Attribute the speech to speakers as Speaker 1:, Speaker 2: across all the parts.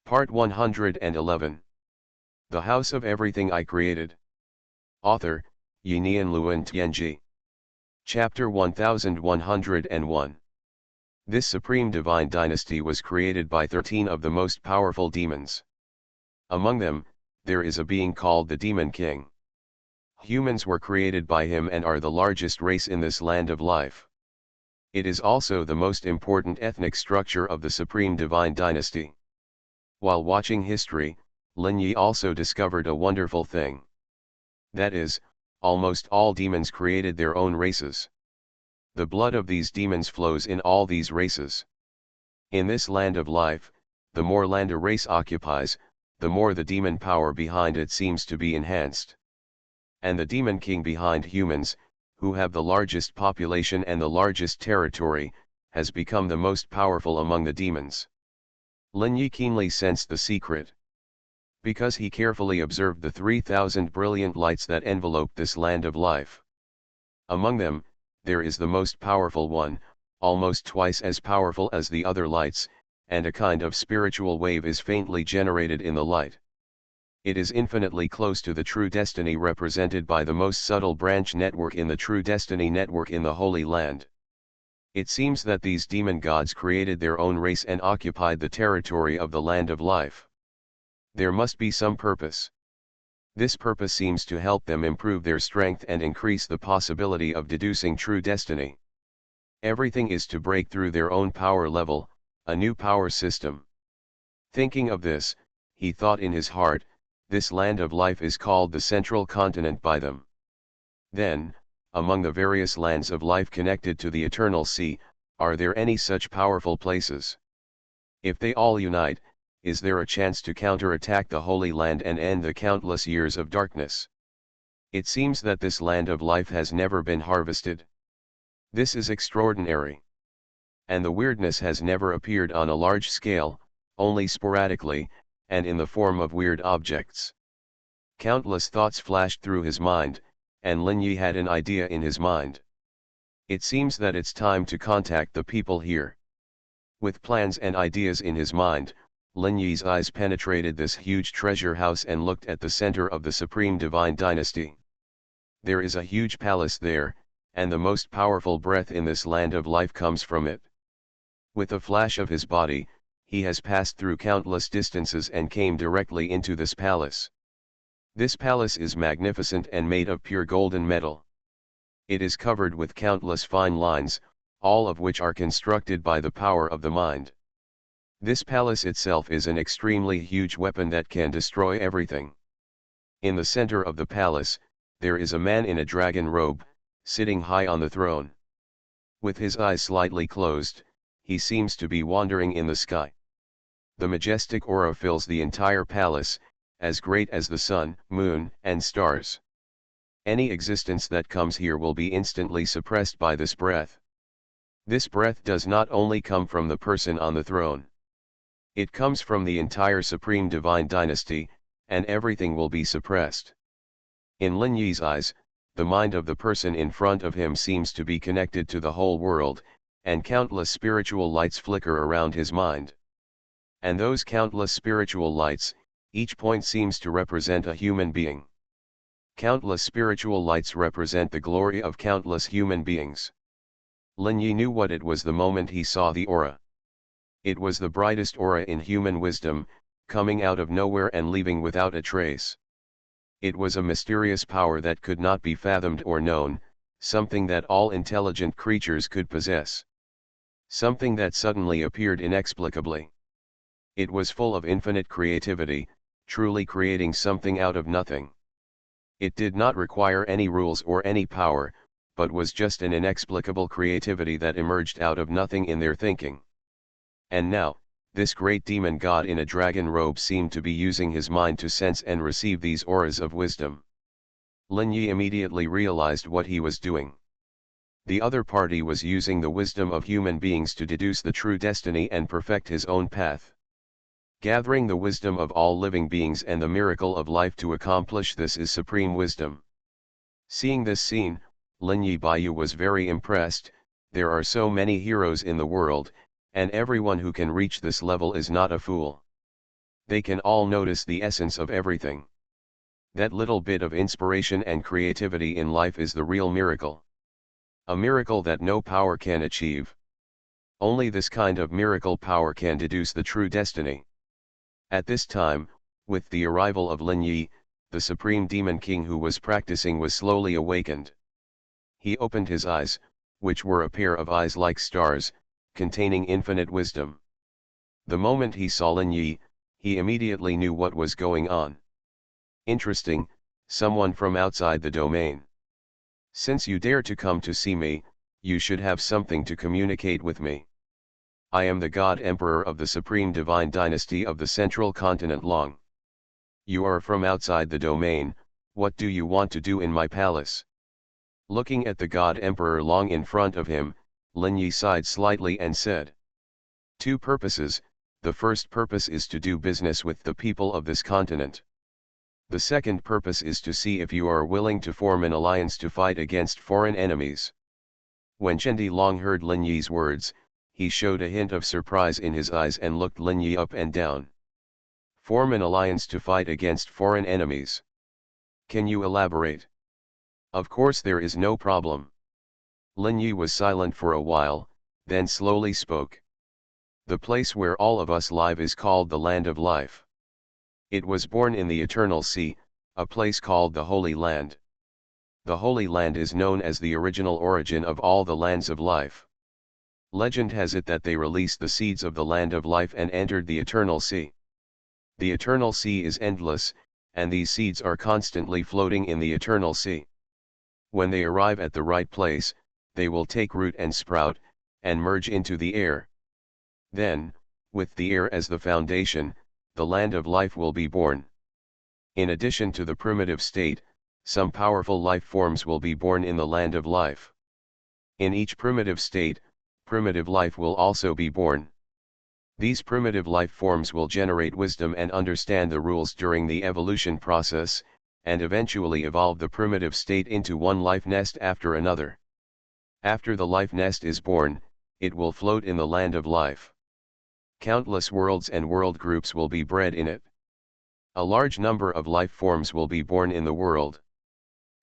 Speaker 1: Part 111. The House of Everything I Created. Author, Yinian Luan Tianji. Chapter 1101. This supreme divine dynasty was created by 13 of the most powerful demons. Among them, there is a being called the Demon King. Humans were created by him and are the largest race in this land of life. It is also the most important ethnic structure of the supreme divine dynasty. While watching history, Lin Yi also discovered a wonderful thing. That is, almost all demons created their own races. The blood of these demons flows in all these races. In this land of life, the more land a race occupies, the more the demon power behind it seems to be enhanced. And the demon king behind humans, who have the largest population and the largest territory, has become the most powerful among the demons. Lin Yi keenly sensed the secret. Because he carefully observed the 3,000 brilliant lights that envelope this land of life. Among them, there is the most powerful one, almost twice as powerful as the other lights, and a kind of spiritual wave is faintly generated in the light. It is infinitely close to the true destiny represented by the most subtle branch network in the true destiny network in the Holy Land. It seems that these demon gods created their own race and occupied the territory of the land of life. There must be some purpose. This purpose seems to help them improve their strength and increase the possibility of deducing true destiny. Everything is to break through their own power level, a new power system. Thinking of this, he thought in his heart, this land of life is called the Central Continent by them. Then, among the various lands of life connected to the Eternal Sea, are there any such powerful places? If they all unite, is there a chance to counterattack the Holy Land and end the countless years of darkness? It seems that this land of life has never been harvested. This is extraordinary. And the weirdness has never appeared on a large scale, only sporadically, and in the form of weird objects. Countless thoughts flashed through his mind, and Lin Yi had an idea in his mind. It seems that it's time to contact the people here. With plans and ideas in his mind, Lin Yi's eyes penetrated this huge treasure house and looked at the center of the supreme divine dynasty. There is a huge palace there, and the most powerful breath in this land of life comes from it. With a flash of his body, he has passed through countless distances and came directly into this palace. This palace is magnificent and made of pure golden metal. It is covered with countless fine lines, all of which are constructed by the power of the mind. This palace itself is an extremely huge weapon that can destroy everything. In the center of the palace, there is a man in a dragon robe, sitting high on the throne. With his eyes slightly closed, he seems to be wandering in the sky. The majestic aura fills the entire palace, as great as the sun, moon, and stars. Any existence that comes here will be instantly suppressed by this breath. This breath does not only come from the person on the throne. It comes from the entire supreme divine dynasty, and everything will be suppressed. In Lin Yi's eyes, the mind of the person in front of him seems to be connected to the whole world, and countless spiritual lights flicker around his mind. And those countless spiritual lights, each point seems to represent a human being. Countless spiritual lights represent the glory of countless human beings. Lin Yi knew what it was the moment he saw the aura. It was the brightest aura in human wisdom, coming out of nowhere and leaving without a trace. It was a mysterious power that could not be fathomed or known, something that all intelligent creatures could possess. Something that suddenly appeared inexplicably. It was full of infinite creativity, truly creating something out of nothing. It did not require any rules or any power, but was just an inexplicable creativity that emerged out of nothing in their thinking. And now, this great demon god in a dragon robe seemed to be using his mind to sense and receive these auras of wisdom. Lin Yi immediately realized what he was doing. The other party was using the wisdom of human beings to deduce the true destiny and perfect his own path. Gathering the wisdom of all living beings and the miracle of life to accomplish this is supreme wisdom. Seeing this scene, Lin Yi Baiyu was very impressed. There are so many heroes in the world, and everyone who can reach this level is not a fool. They can all notice the essence of everything. That little bit of inspiration and creativity in life is the real miracle. A miracle that no power can achieve. Only this kind of miracle power can deduce the true destiny. At this time, with the arrival of Lin Yi, the supreme demon king who was practicing was slowly awakened. He opened his eyes, which were a pair of eyes like stars, containing infinite wisdom. The moment he saw Lin Yi, he immediately knew what was going on. Interesting, someone from outside the domain. Since you dare to come to see me, you should have something to communicate with me. I am the God Emperor of the Supreme Divine Dynasty of the Central Continent Long. You are from outside the domain, what do you want to do in my palace? Looking at the God Emperor Long in front of him, Lin Yi sighed slightly and said. Two purposes, the first purpose is to do business with the people of this continent. The second purpose is to see if you are willing to form an alliance to fight against foreign enemies. When Chendi Long heard Lin Yi's words, he showed a hint of surprise in his eyes and looked Lin Yi up and down. Form an alliance to fight against foreign enemies. Can you elaborate? Of course there is no problem. Lin Yi was silent for a while, then slowly spoke. The place where all of us live is called the Land of Life. It was born in the Eternal Sea, a place called the Holy Land. The Holy Land is known as the original origin of all the lands of life. Legend has it that they released the seeds of the Land of Life and entered the Eternal Sea. The Eternal Sea is endless, and these seeds are constantly floating in the Eternal Sea. When they arrive at the right place, they will take root and sprout, and merge into the air. Then, with the air as the foundation, the Land of Life will be born. In addition to the primitive state, some powerful life forms will be born in the Land of Life. In each primitive state, primitive life will also be born. These primitive life forms will generate wisdom and understand the rules during the evolution process, and eventually evolve the primitive state into one life nest after another. After the life nest is born, it will float in the Land of Life. Countless worlds and world groups will be bred in it. A large number of life forms will be born in the world.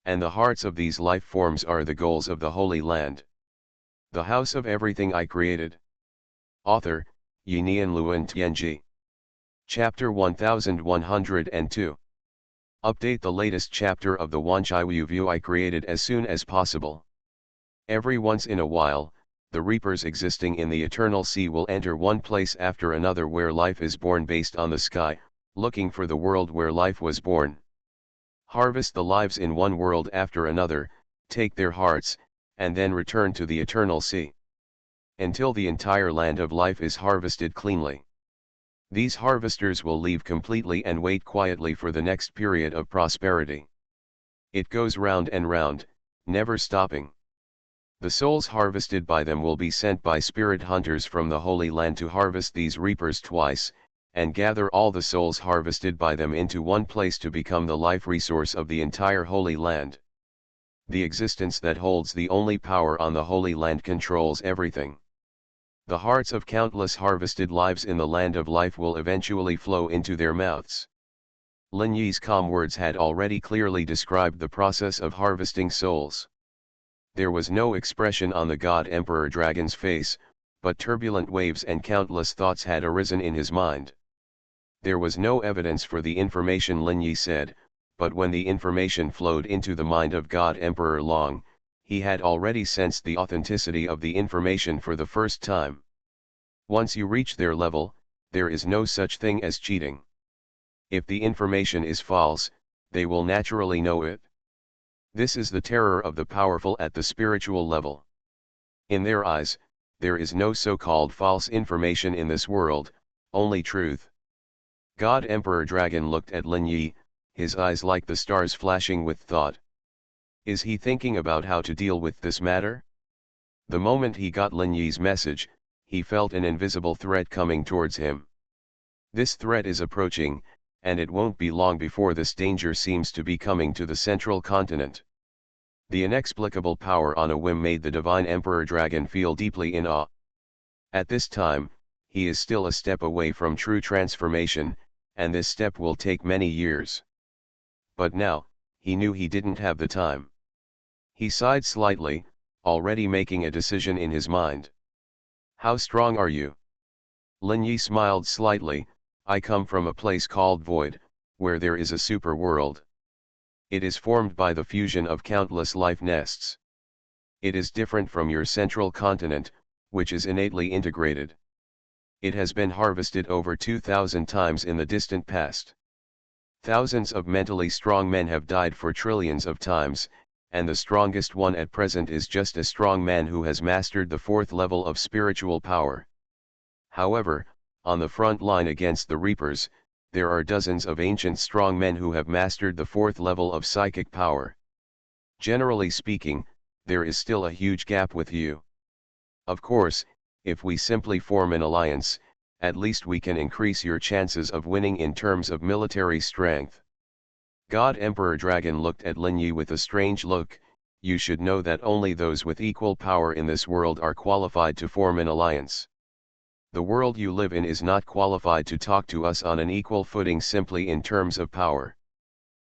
Speaker 1: And the hearts of these life forms are the goals of the Holy Land. The House of Everything I Created. Author, Yinian Luan Tianji. Chapter 1102. Update the latest chapter of the Wanchai View I created as soon as possible. Every once in a while, the reapers existing in the Eternal Sea will enter one place after another where life is born based on the sky, looking for the world where life was born. Harvest the lives in one world after another, take their hearts, and then return to the Eternal Sea. Until the entire Land of Life is harvested cleanly. These harvesters will leave completely and wait quietly for the next period of prosperity. It goes round and round, never stopping. The souls harvested by them will be sent by spirit hunters from the Holy Land to harvest these reapers twice, and gather all the souls harvested by them into one place to become the life resource of the entire Holy Land. The existence that holds the only power on the Holy Land controls everything. The hearts of countless harvested lives in the Land of Life will eventually flow into their mouths. Lin Yi's calm words had already clearly described the process of harvesting souls. There was no expression on the God Emperor Dragon's face, but turbulent waves and countless thoughts had arisen in his mind. There was no evidence for the information Lin Yi said, but when the information flowed into the mind of God Emperor Long, he had already sensed the authenticity of the information for the first time. Once you reach their level, there is no such thing as cheating. If the information is false, they will naturally know it. This is the terror of the powerful at the spiritual level. In their eyes, there is no so-called false information in this world, only truth. God Emperor Dragon looked at Lin Yi, his eyes like the stars flashing with thought. Is he thinking about how to deal with this matter? The moment he got Lin Yi's message, he felt an invisible threat coming towards him. This threat is approaching, and it won't be long before this danger seems to be coming to the central continent. The inexplicable power on a whim made the Divine Emperor Dragon feel deeply in awe. At this time, he is still a step away from true transformation, and this step will take many years. But now, he knew he didn't have the time. He sighed slightly, already making a decision in his mind. How strong are you? Lin Yi smiled slightly. I come from a place called Void, where there is a super world. It is formed by the fusion of countless life nests. It is different from your central continent, which is innately integrated. It has been harvested over 2,000 times in the distant past. Thousands of mentally strong men have died for trillions of times, and the strongest one at present is just a strong man who has mastered the 4th level of spiritual power. However, on the front line against the Reapers, there are dozens of ancient strong men who have mastered the 4th level of psychic power. Generally speaking, there is still a huge gap with you. Of course, if we simply form an alliance, at least we can increase your chances of winning in terms of military strength. God Emperor Dragon looked at Lin Yi with a strange look. You should know that only those with equal power in this world are qualified to form an alliance. The world you live in is not qualified to talk to us on an equal footing simply in terms of power.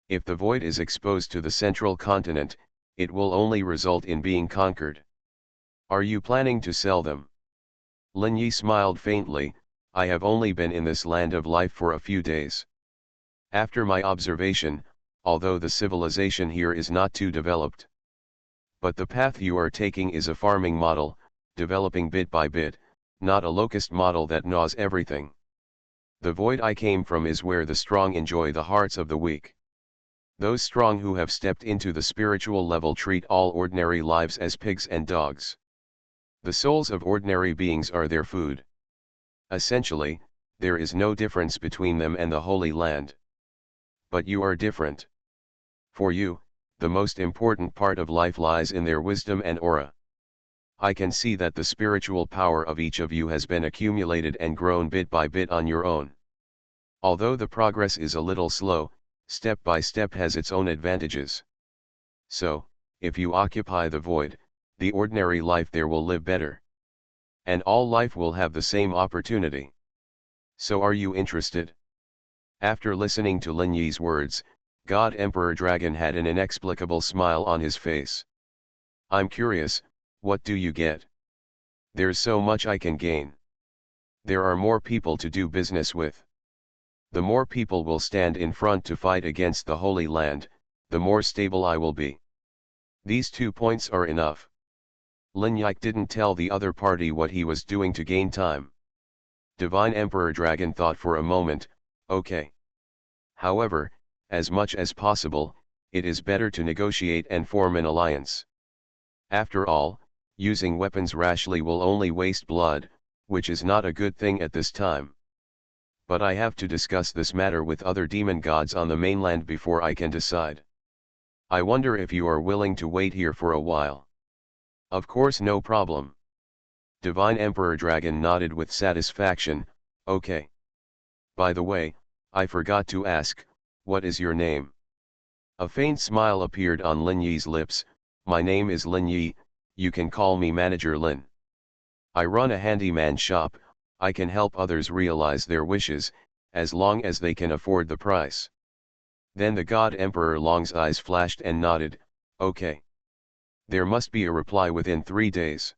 Speaker 1: If the void is exposed to the central continent, it will only result in being conquered. Are you planning to sell them? Lin Yi smiled faintly. I have only been in this land of life for a few days. After my observation, although the civilization here is not too developed. But the path you are taking is a farming model, developing bit by bit, not a locust model that gnaws everything. The void I came from is where the strong enjoy the hearts of the weak. Those strong who have stepped into the spiritual level treat all ordinary lives as pigs and dogs. The souls of ordinary beings are their food. Essentially, there is no difference between them and the Holy Land. But you are different. For you, the most important part of life lies in their wisdom and aura. I can see that the spiritual power of each of you has been accumulated and grown bit by bit on your own. Although the progress is a little slow, step by step has its own advantages. So, if you occupy the void, the ordinary life there will live better. And all life will have the same opportunity. So are you interested? After listening to Lin Yi's words, God Emperor Dragon had an inexplicable smile on his face. I'm curious, what do you get? There's so much I can gain. There are more people to do business with. The more people will stand in front to fight against the Holy Land, the more stable I will be. These 2 points are enough. Lin Yi didn't tell the other party what he was doing to gain time. Divine Emperor Dragon thought for a moment, okay. However, as much as possible, it is better to negotiate and form an alliance. After all, using weapons rashly will only waste blood, which is not a good thing at this time. But I have to discuss this matter with other demon gods on the mainland before I can decide. I wonder if you are willing to wait here for a while. Of course, no problem. Divine Emperor Dragon nodded with satisfaction. Okay. By the way, I forgot to ask, what is your name? A faint smile appeared on Lin Yi's lips. My name is Lin Yi, you can call me Manager Lin. I run a handyman shop. I can help others realize their wishes, as long as they can afford the price. Then the God Emperor Long's eyes flashed and nodded. Okay. There must be a reply within 3 days.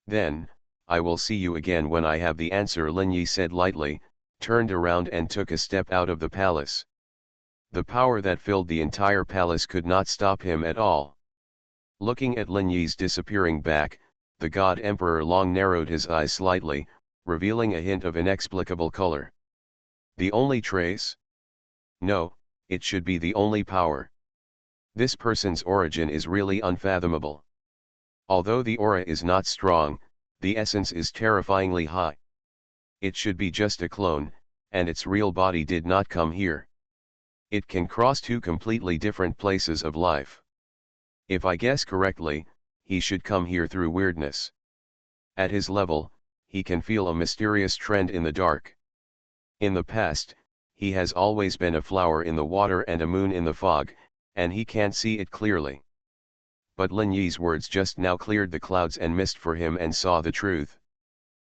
Speaker 1: Then, I will see you again when I have the answer, Lin Yi said lightly, turned around and took a step out of the palace. The power that filled the entire palace could not stop him at all. Looking at Lin Yi's disappearing back, the God Emperor Long narrowed his eyes slightly, revealing a hint of inexplicable color. The only trace? No, it should be the only power. This person's origin is really unfathomable. Although the aura is not strong, the essence is terrifyingly high. It should be just a clone, and its real body did not come here. It can cross 2 completely different places of life. If I guess correctly, he should come here through weirdness. At his level, he can feel a mysterious trend in the dark. In the past, he has always been a flower in the water and a moon in the fog, and he can't see it clearly. But Lin Yi's words just now cleared the clouds and mist for him and saw the truth.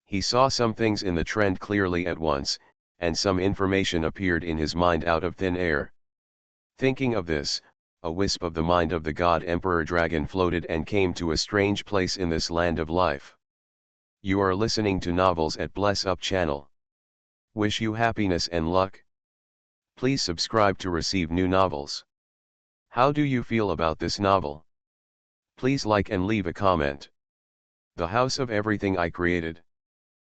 Speaker 1: He saw some things in the trend clearly at once, and some information appeared in his mind out of thin air. Thinking of this, a wisp of the mind of the god Emperor Dragon floated and came to a strange place in this land of life. You are listening to Novels at Bless Up channel. Wish you happiness and luck. Please subscribe to receive new novels. How do you feel about this novel? Please like and leave a comment. The House of Everything I Created.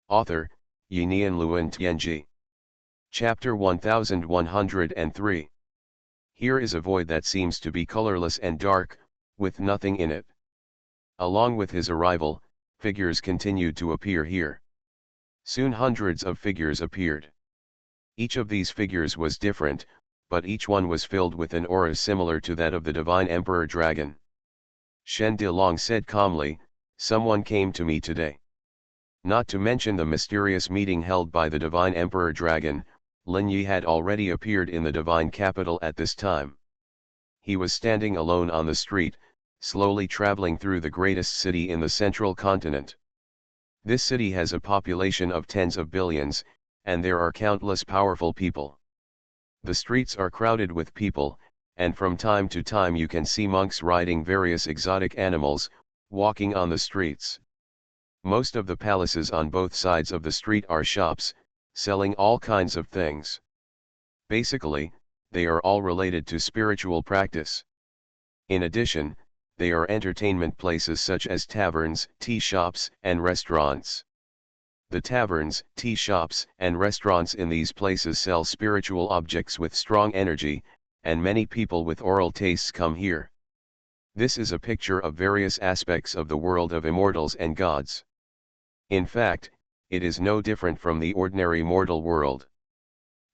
Speaker 1: Author, Yinian Luan Tianji. Chapter 1103. Here is a void that seems to be colorless and dark, with nothing in it. Along with his arrival, figures continued to appear here. Soon hundreds of figures appeared. Each of these figures was different, but each one was filled with an aura similar to that of the divine Emperor Dragon. Shen De Long said calmly, "Someone came to me today." Not to mention the mysterious meeting held by the divine Emperor Dragon, Lin Yi had already appeared in the divine capital at this time. He was standing alone on the street, slowly traveling through the greatest city in the central continent. This city has a population of tens of billions, and there are countless powerful people. The streets are crowded with people, and from time to time you can see monks riding various exotic animals, walking on the streets. Most of the palaces on both sides of the street are shops, selling all kinds of things. Basically, they are all related to spiritual practice. In addition, they are entertainment places such as taverns, tea shops, and restaurants. The taverns, tea shops, and restaurants in these places sell spiritual objects with strong energy, and many people with oral tastes come here. This is a picture of various aspects of the world of immortals and gods. In fact, it is no different from the ordinary mortal world.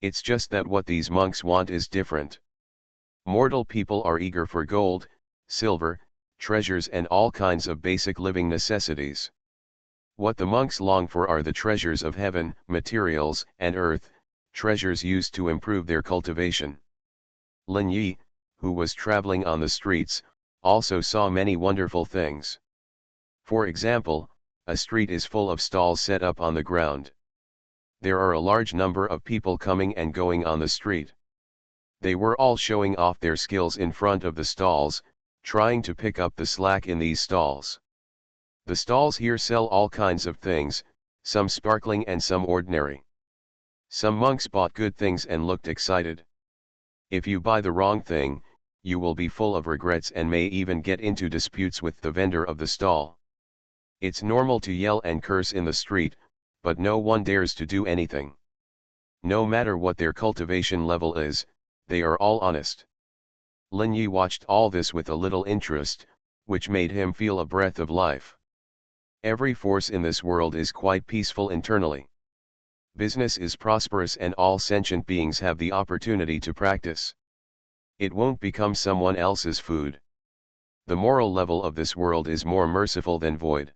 Speaker 1: It's just that what these monks want is different. Mortal people are eager for gold, silver, treasures and all kinds of basic living necessities. What the monks long for are the treasures of heaven, materials, and earth, treasures used to improve their cultivation. Lin Yi, who was traveling on the streets, also saw many wonderful things. For example, a street is full of stalls set up on the ground. There are a large number of people coming and going on the street. They were all showing off their skills in front of the stalls, trying to pick up the slack in these stalls. The stalls here sell all kinds of things, some sparkling and some ordinary. Some monks bought good things and looked excited. If you buy the wrong thing, you will be full of regrets and may even get into disputes with the vendor of the stall. It's normal to yell and curse in the street, but no one dares to do anything. No matter what their cultivation level is, they are all honest. Lin Yi watched all this with a little interest, which made him feel a breath of life. Every force in this world is quite peaceful internally. Business is prosperous and all sentient beings have the opportunity to practice. It won't become someone else's food. The moral level of this world is more merciful than void.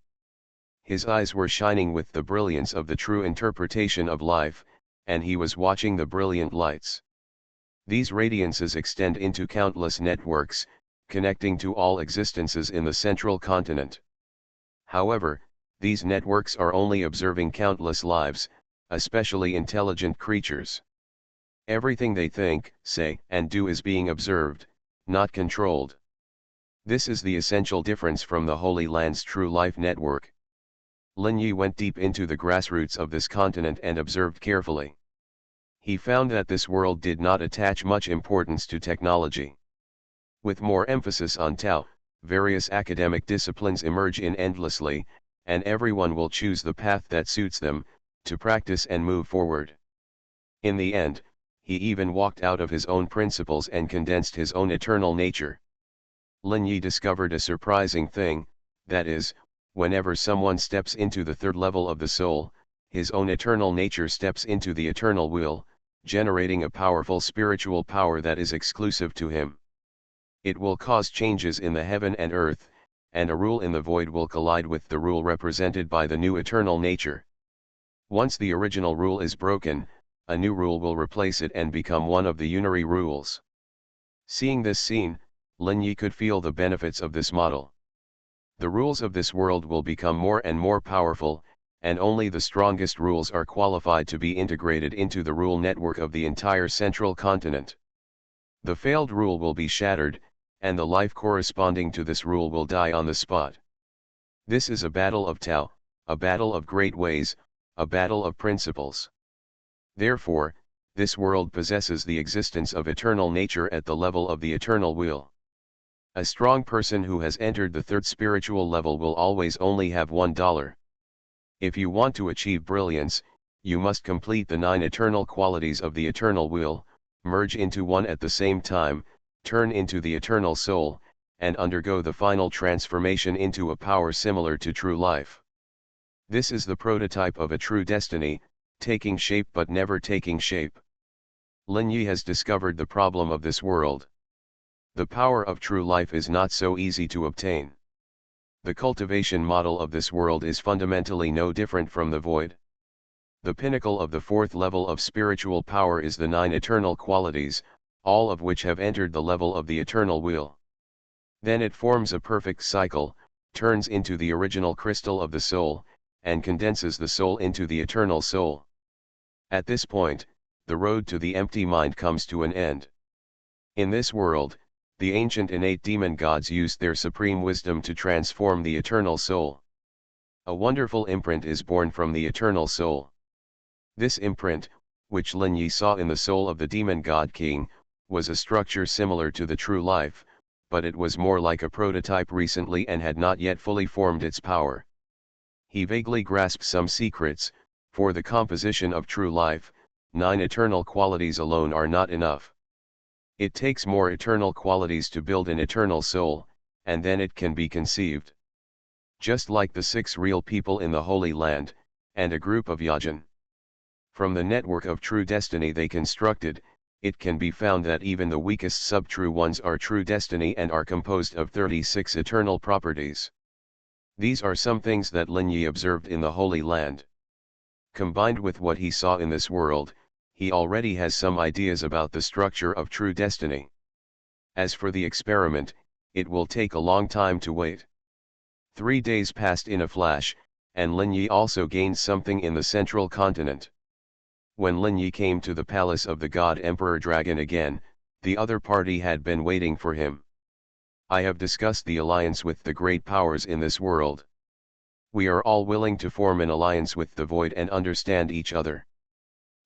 Speaker 1: His eyes were shining with the brilliance of the true interpretation of life, and he was watching the brilliant lights. These radiances extend into countless networks, connecting to all existences in the central continent. However, these networks are only observing countless lives, especially intelligent creatures. Everything they think, say, and do is being observed, not controlled. This is the essential difference from the Holy Land's true life network. Lin Yi went deep into the grassroots of this continent and observed carefully. He found that this world did not attach much importance to technology. With more emphasis on Tao, various academic disciplines emerge endlessly, and everyone will choose the path that suits them, to practice and move forward. In the end, he even walked out of his own principles and condensed his own eternal nature. Lin Yi discovered a surprising thing, that is, whenever someone steps into the third level of the soul, his own eternal nature steps into the eternal will, generating a powerful spiritual power that is exclusive to him. It will cause changes in the heaven and earth, and a rule in the void will collide with the rule represented by the new eternal nature. Once the original rule is broken, a new rule will replace it and become one of the unary rules. Seeing this scene, Lin Yi could feel the benefits of this model. The rules of this world will become more and more powerful, and only the strongest rules are qualified to be integrated into the rule network of the entire central continent. The failed rule will be shattered, and the life corresponding to this rule will die on the spot. This is a battle of Tao, a battle of great ways, a battle of principles. Therefore, this world possesses the existence of eternal nature at the level of the eternal will. A strong person who has entered the third spiritual level will always only have $1. If you want to achieve brilliance, you must complete the 9 eternal qualities of the eternal will, merge into one at the same time, turn into the eternal soul, and undergo the final transformation into a power similar to true life. This is the prototype of a true destiny, taking shape but never taking shape. Lin Yi has discovered the problem of this world. The power of true life is not so easy to obtain. The cultivation model of this world is fundamentally no different from the void. The pinnacle of the 4th level of spiritual power is the 9 eternal qualities, all of which have entered the level of the eternal will. Then it forms a perfect cycle, turns into the original crystal of the soul, and condenses the soul into the eternal soul. At this point, the road to the empty mind comes to an end. In this world, the ancient innate demon gods used their supreme wisdom to transform the eternal soul. A wonderful imprint is born from the eternal soul. This imprint, which Lin Yi saw in the soul of the demon god king, was a structure similar to the true life, but it was more like a prototype recently and had not yet fully formed its power. He vaguely grasped some secrets. For the composition of true life, 9 eternal qualities alone are not enough. It takes more eternal qualities to build an eternal soul, and then it can be conceived. Just like the 6 real people in the Holy Land, and a group of Yajin. From the network of true destiny they constructed, it can be found that even the weakest sub-true ones are true destiny and are composed of 36 eternal properties. These are some things that Lin Yi observed in the Holy Land. Combined with what he saw in this world, he already has some ideas about the structure of true destiny. As for the experiment, it will take a long time to wait. 3 days passed in a flash, and Lin Yi also gained something in the central continent. When Lin Yi came to the palace of the god Emperor Dragon again, the other party had been waiting for him. I have discussed the alliance with the great powers in this world. We are all willing to form an alliance with the void and understand each other.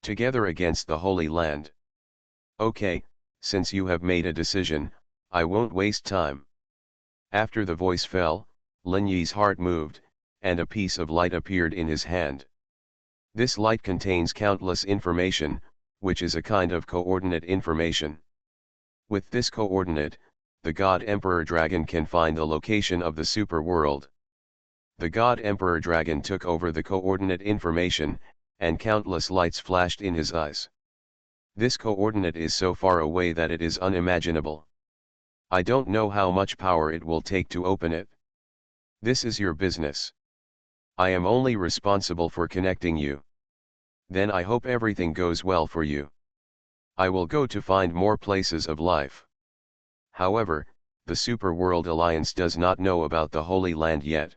Speaker 1: Together against the Holy Land. Okay, since you have made a decision, I won't waste time. After the voice fell, Lin Yi's heart moved, and a piece of light appeared in his hand. This light contains countless information, which is a kind of coordinate information. With this coordinate, the god Emperor Dragon can find the location of the super world. The god Emperor Dragon took over the coordinate information, and countless lights flashed in his eyes. This coordinate is so far away that it is unimaginable. I don't know how much power it will take to open it. This is your business. I am only responsible for connecting you. Then I hope everything goes well for you. I will go to find more places of life. However, the Super World Alliance does not know about the Holy Land yet.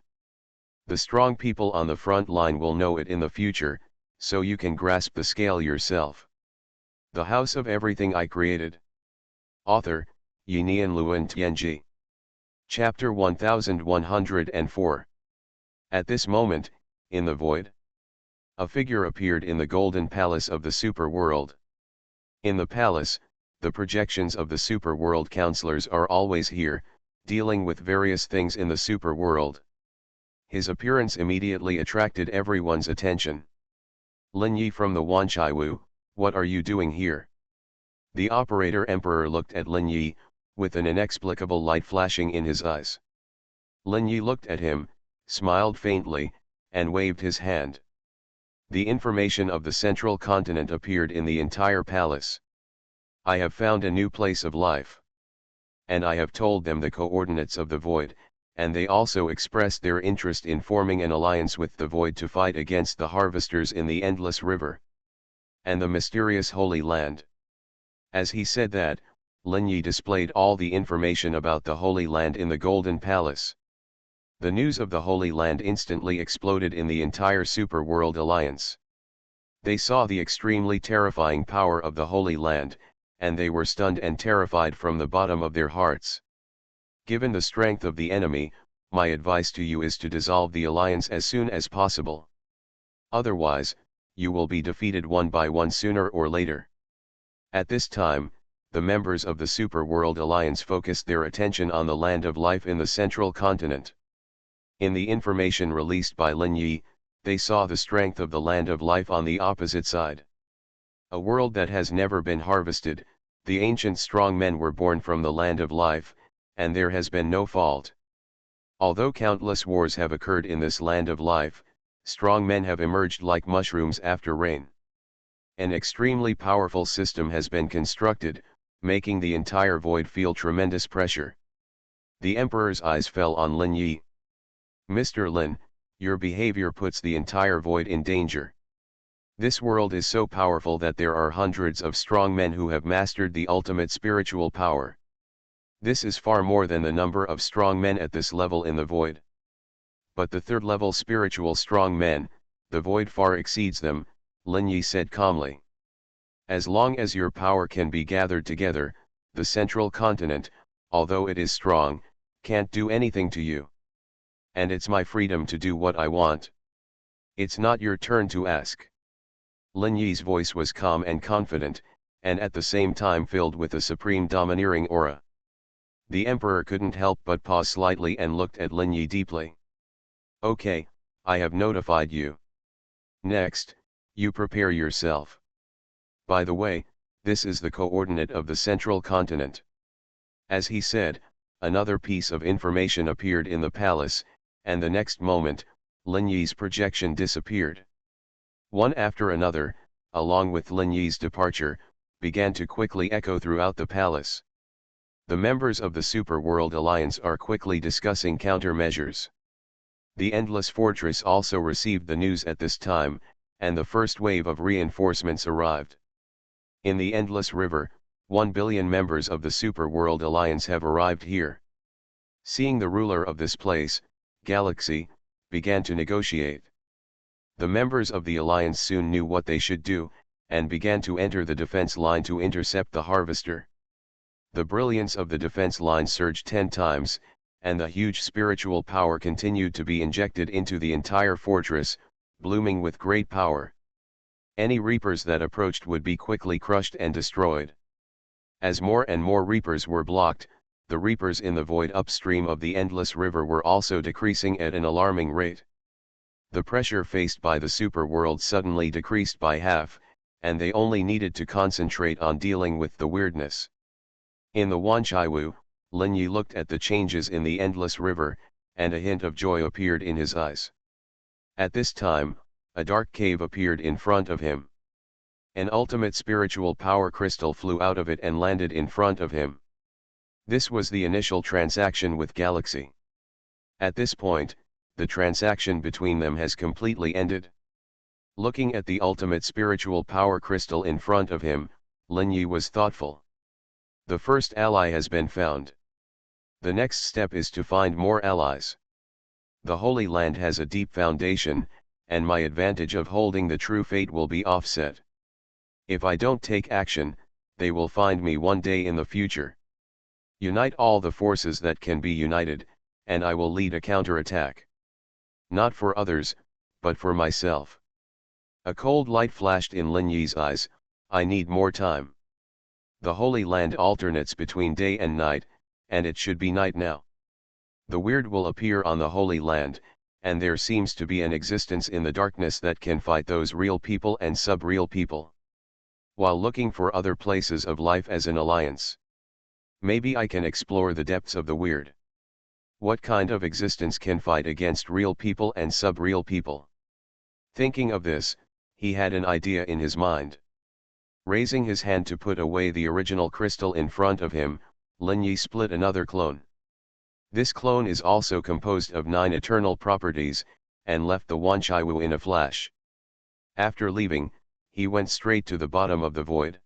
Speaker 1: The strong people on the front line will know it in the future, so you can grasp the scale yourself. The House of Everything I Created. Author, Yinian Luan Tianji. Chapter 1104. At this moment, in the void, a figure appeared in the golden palace of the super world. In the palace, the projections of the super world counselors are always here, dealing with various things in the super world. His appearance immediately attracted everyone's attention. Lin Yi from the Wanchaiwu, what are you doing here? The operator emperor looked at Lin Yi, with an inexplicable light flashing in his eyes. Lin Yi looked at him, smiled faintly, and waved his hand. The information of the central continent appeared in the entire palace. I have found a new place of life. And I have told them the coordinates of the void, and they also expressed their interest in forming an alliance with the void to fight against the harvesters in the endless river and the mysterious Holy Land. As he said that, Lin Yi displayed all the information about the Holy Land in the Golden Palace. The news of the Holy Land instantly exploded in the entire Superworld Alliance. They saw the extremely terrifying power of the Holy Land, and they were stunned and terrified from the bottom of their hearts. Given the strength of the enemy, my advice to you is to dissolve the alliance as soon as possible. Otherwise, you will be defeated one by one sooner or later. At this time, the members of the Superworld Alliance focused their attention on the land of life in the central continent. In the information released by Lin Yi, they saw the strength of the land of life on the opposite side. A world that has never been harvested, the ancient strong men were born from the land of life, and there has been no fault. Although countless wars have occurred in this land of life, strong men have emerged like mushrooms after rain. An extremely powerful system has been constructed, making the entire void feel tremendous pressure. The Emperor's eyes fell on Lin Yi. Mr. Lin, your behavior puts the entire void in danger. This world is so powerful that there are hundreds of strong men who have mastered the ultimate spiritual power. This is far more than the number of strong men at this level in the void. But the third level spiritual strong men, the void far exceeds them, Lin Yi said calmly. As long as your power can be gathered together, the central continent, although it is strong, can't do anything to you. And it's my freedom to do what I want. It's not your turn to ask. Lin Yi's voice was calm and confident, and at the same time filled with a supreme domineering aura. The Emperor couldn't help but pause slightly and looked at Lin Yi deeply. Okay, I have notified you. Next, you prepare yourself. By the way, this is the coordinate of the central continent. As he said, another piece of information appeared in the palace, and the next moment, Lin Yi's projection disappeared. One after another, along with Lin Yi's departure, began to quickly echo throughout the palace. The members of the Superworld Alliance are quickly discussing countermeasures. The Endless Fortress also received the news at this time, and the first wave of reinforcements arrived. In the Endless River, 1 billion members of the Superworld Alliance have arrived here. Seeing the ruler of this place, Galaxy, began to negotiate. The members of the Alliance soon knew what they should do, and began to enter the defense line to intercept the Harvester. The brilliance of the defense line surged 10 times, and the huge spiritual power continued to be injected into the entire fortress, blooming with great power. Any reapers that approached would be quickly crushed and destroyed. As more and more reapers were blocked, the reapers in the void upstream of the Endless River were also decreasing at an alarming rate. The pressure faced by the superworld suddenly decreased by half, and they only needed to concentrate on dealing with the weirdness. In the Wanchaiwu, Lin Yi looked at the changes in the Endless River, and a hint of joy appeared in his eyes. At this time, a dark cave appeared in front of him. An ultimate spiritual power crystal flew out of it and landed in front of him. This was the initial transaction with Galaxy. At this point, the transaction between them has completely ended. Looking at the ultimate spiritual power crystal in front of him, Lin Yi was thoughtful. The first ally has been found. The next step is to find more allies. The Holy Land has a deep foundation, and my advantage of holding the true fate will be offset. If I don't take action, they will find me one day in the future. Unite all the forces that can be united, and I will lead a counterattack. Not for others, but for myself. A cold light flashed in Lin Yi's eyes. I need more time. The Holy Land alternates between day and night, and it should be night now. The weird will appear on the Holy Land, and there seems to be an existence in the darkness that can fight those real people and sub-real people. While looking for other places of life as an alliance. Maybe I can explore the depths of the weird. What kind of existence can fight against real people and sub-real people? Thinking of this, he had an idea in his mind. Raising his hand to put away the original crystal in front of him, Lin Yi split another clone. This clone is also composed of 9 eternal properties, and left the Wanchaiwu in a flash. After leaving, he went straight to the bottom of the void.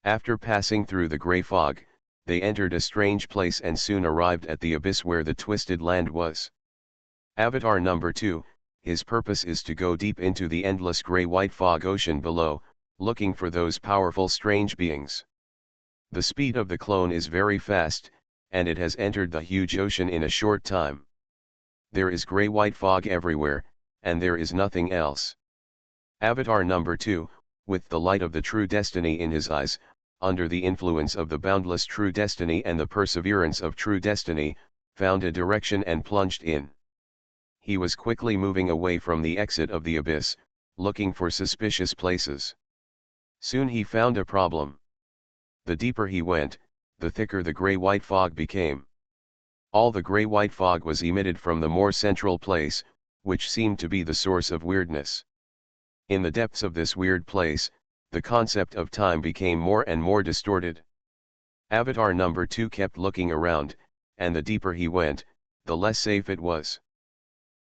Speaker 1: After passing through the grey fog, they entered a strange place and soon arrived at the abyss where the twisted land was. Avatar number 2, his purpose is to go deep into the endless gray-white fog ocean below, looking for those powerful strange beings. The speed of the clone is very fast, and it has entered the huge ocean in a short time. There is gray-white fog everywhere, and there is nothing else. Avatar number 2, with the light of the true destiny in his eyes, under the influence of the boundless true destiny and the perseverance of true destiny, found a direction and plunged in. He was quickly moving away from the exit of the abyss, looking for suspicious places. Soon he found a problem. The deeper he went, the thicker the gray-white fog became. All the gray-white fog was emitted from the more central place, which seemed to be the source of weirdness. In the depths of this weird place, the concept of time became more and more distorted. Avatar number 2 kept looking around, and the deeper he went, the less safe it was.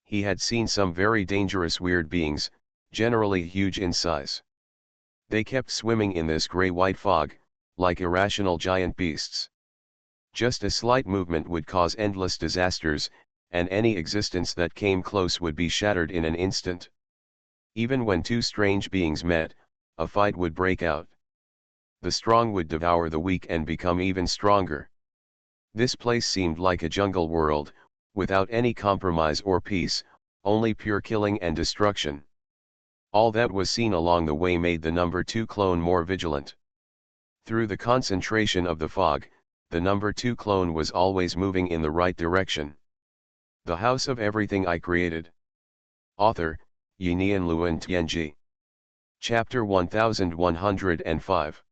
Speaker 1: He had seen some very dangerous weird beings, generally huge in size. They kept swimming in this gray-white fog, like irrational giant beasts. Just a slight movement would cause endless disasters, and any existence that came close would be shattered in an instant. Even when two strange beings met, a fight would break out. The strong would devour the weak and become even stronger. This place seemed like a jungle world, without any compromise or peace, only pure killing and destruction. All that was seen along the way made the number 2 clone more vigilant. Through the concentration of the fog, the number 2 clone was always moving in the right direction. The House of Everything I Created. Author, Yinian Luan Tianji. Chapter 1105.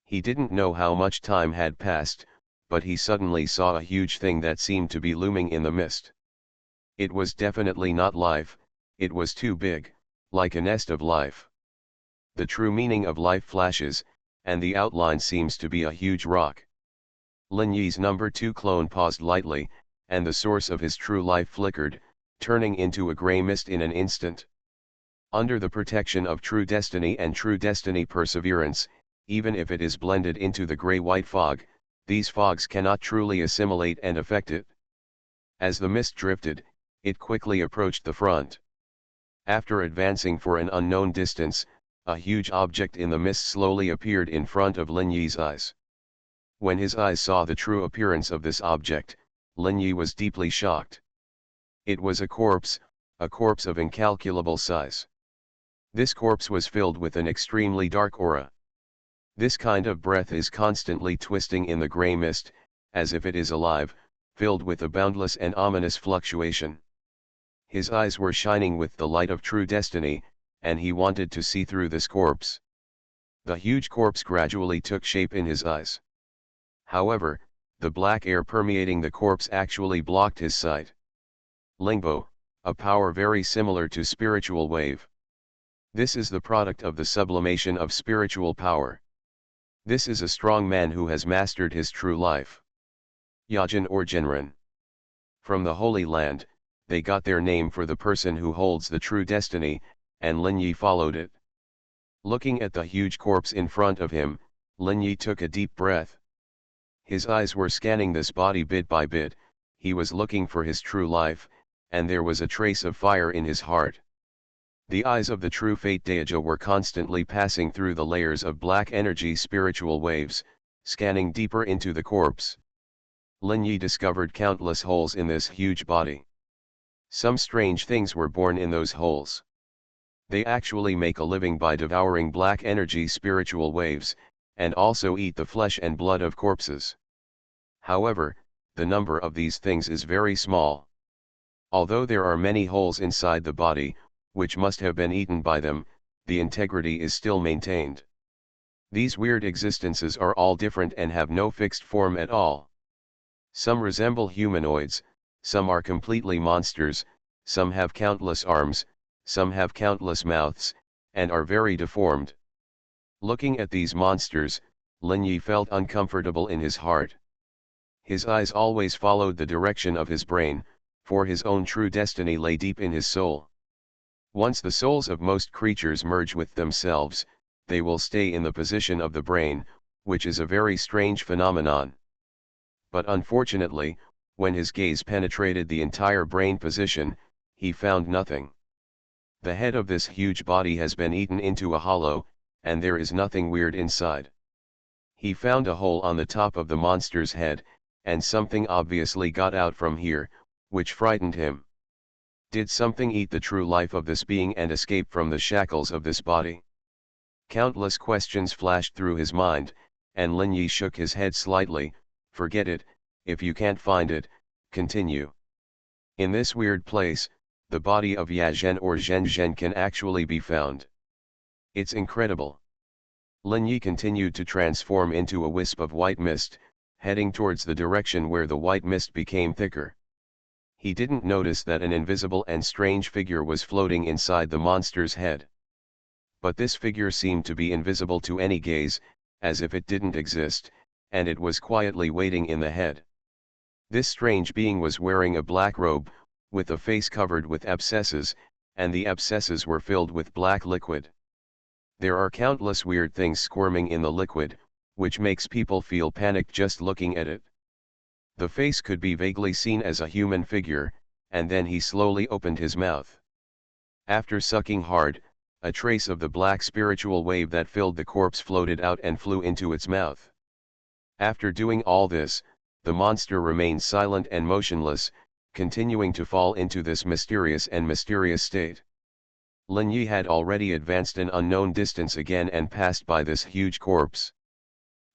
Speaker 1: He didn't know how much time had passed, but he suddenly saw a huge thing that seemed to be looming in the mist. It was definitely not life, it was too big, like a nest of life. The true meaning of life flashes, and the outline seems to be a huge rock. Lin Yi's number 2 clone paused lightly, and the source of his true life flickered, turning into a gray mist in an instant. Under the protection of true destiny and true destiny perseverance, even if it is blended into the gray-white fog, these fogs cannot truly assimilate and affect it. As the mist drifted, it quickly approached the front. After advancing for an unknown distance, a huge object in the mist slowly appeared in front of Lin Yi's eyes. When his eyes saw the true appearance of this object, Lin Yi was deeply shocked. It was a corpse of incalculable size. This corpse was filled with an extremely dark aura. This kind of breath is constantly twisting in the gray mist, as if it is alive, filled with a boundless and ominous fluctuation. His eyes were shining with the light of true destiny, and he wanted to see through this corpse. The huge corpse gradually took shape in his eyes. However, the black air permeating the corpse actually blocked his sight. Lingbo, a power very similar to spiritual wave. This is the product of the sublimation of spiritual power. This is a strong man who has mastered his true life. Yajin or Jinren. From the Holy Land, they got their name for the person who holds the true destiny, and Lin Yi followed it. Looking at the huge corpse in front of him, Lin Yi took a deep breath. His eyes were scanning this body bit by bit, he was looking for his true life, and there was a trace of fire in his heart. The eyes of the true Fate Deja were constantly passing through the layers of black energy spiritual waves, scanning deeper into the corpse. Lin Yi discovered countless holes in this huge body. Some strange things were born in those holes. They actually make a living by devouring black energy spiritual waves, and also eat the flesh and blood of corpses. However, the number of these things is very small. Although there are many holes inside the body, which must have been eaten by them, the integrity is still maintained. These weird existences are all different and have no fixed form at all. Some resemble humanoids, some are completely monsters, some have countless arms, some have countless mouths, and are very deformed. Looking at these monsters, Lin Yi felt uncomfortable in his heart. His eyes always followed the direction of his brain, for his own true destiny lay deep in his soul. Once the souls of most creatures merge with themselves, they will stay in the position of the brain, which is a very strange phenomenon. But unfortunately, When his gaze penetrated the entire brain position, he found nothing. The head of this huge body has been eaten into a hollow, and there is nothing weird inside. He found a hole on the top of the monster's head, and something obviously got out from here, which frightened him. Did something eat the true life of this being and escape from the shackles of this body? Countless questions flashed through his mind, and Lin Yi shook his head slightly. Forget it, if you can't find it, continue. In this weird place, the body of Yazhen or Zhenzhen can actually be found. It's incredible. Lin Yi continued to transform into a wisp of white mist, heading towards the direction where the white mist became thicker. He didn't notice that an invisible and strange figure was floating inside the monster's head. But this figure seemed to be invisible to any gaze, as if it didn't exist, and it was quietly waiting in the head. This strange being was wearing a black robe, with a face covered with abscesses, and the abscesses were filled with black liquid. There are countless weird things squirming in the liquid, which makes people feel panicked just looking at it. The face could be vaguely seen as a human figure, and then he slowly opened his mouth. After sucking hard, a trace of the black spiritual wave that filled the corpse floated out and flew into its mouth. After doing all this, the monster remained silent and motionless, continuing to fall into this mysterious state. Lin Yi had already advanced an unknown distance again and passed by this huge corpse.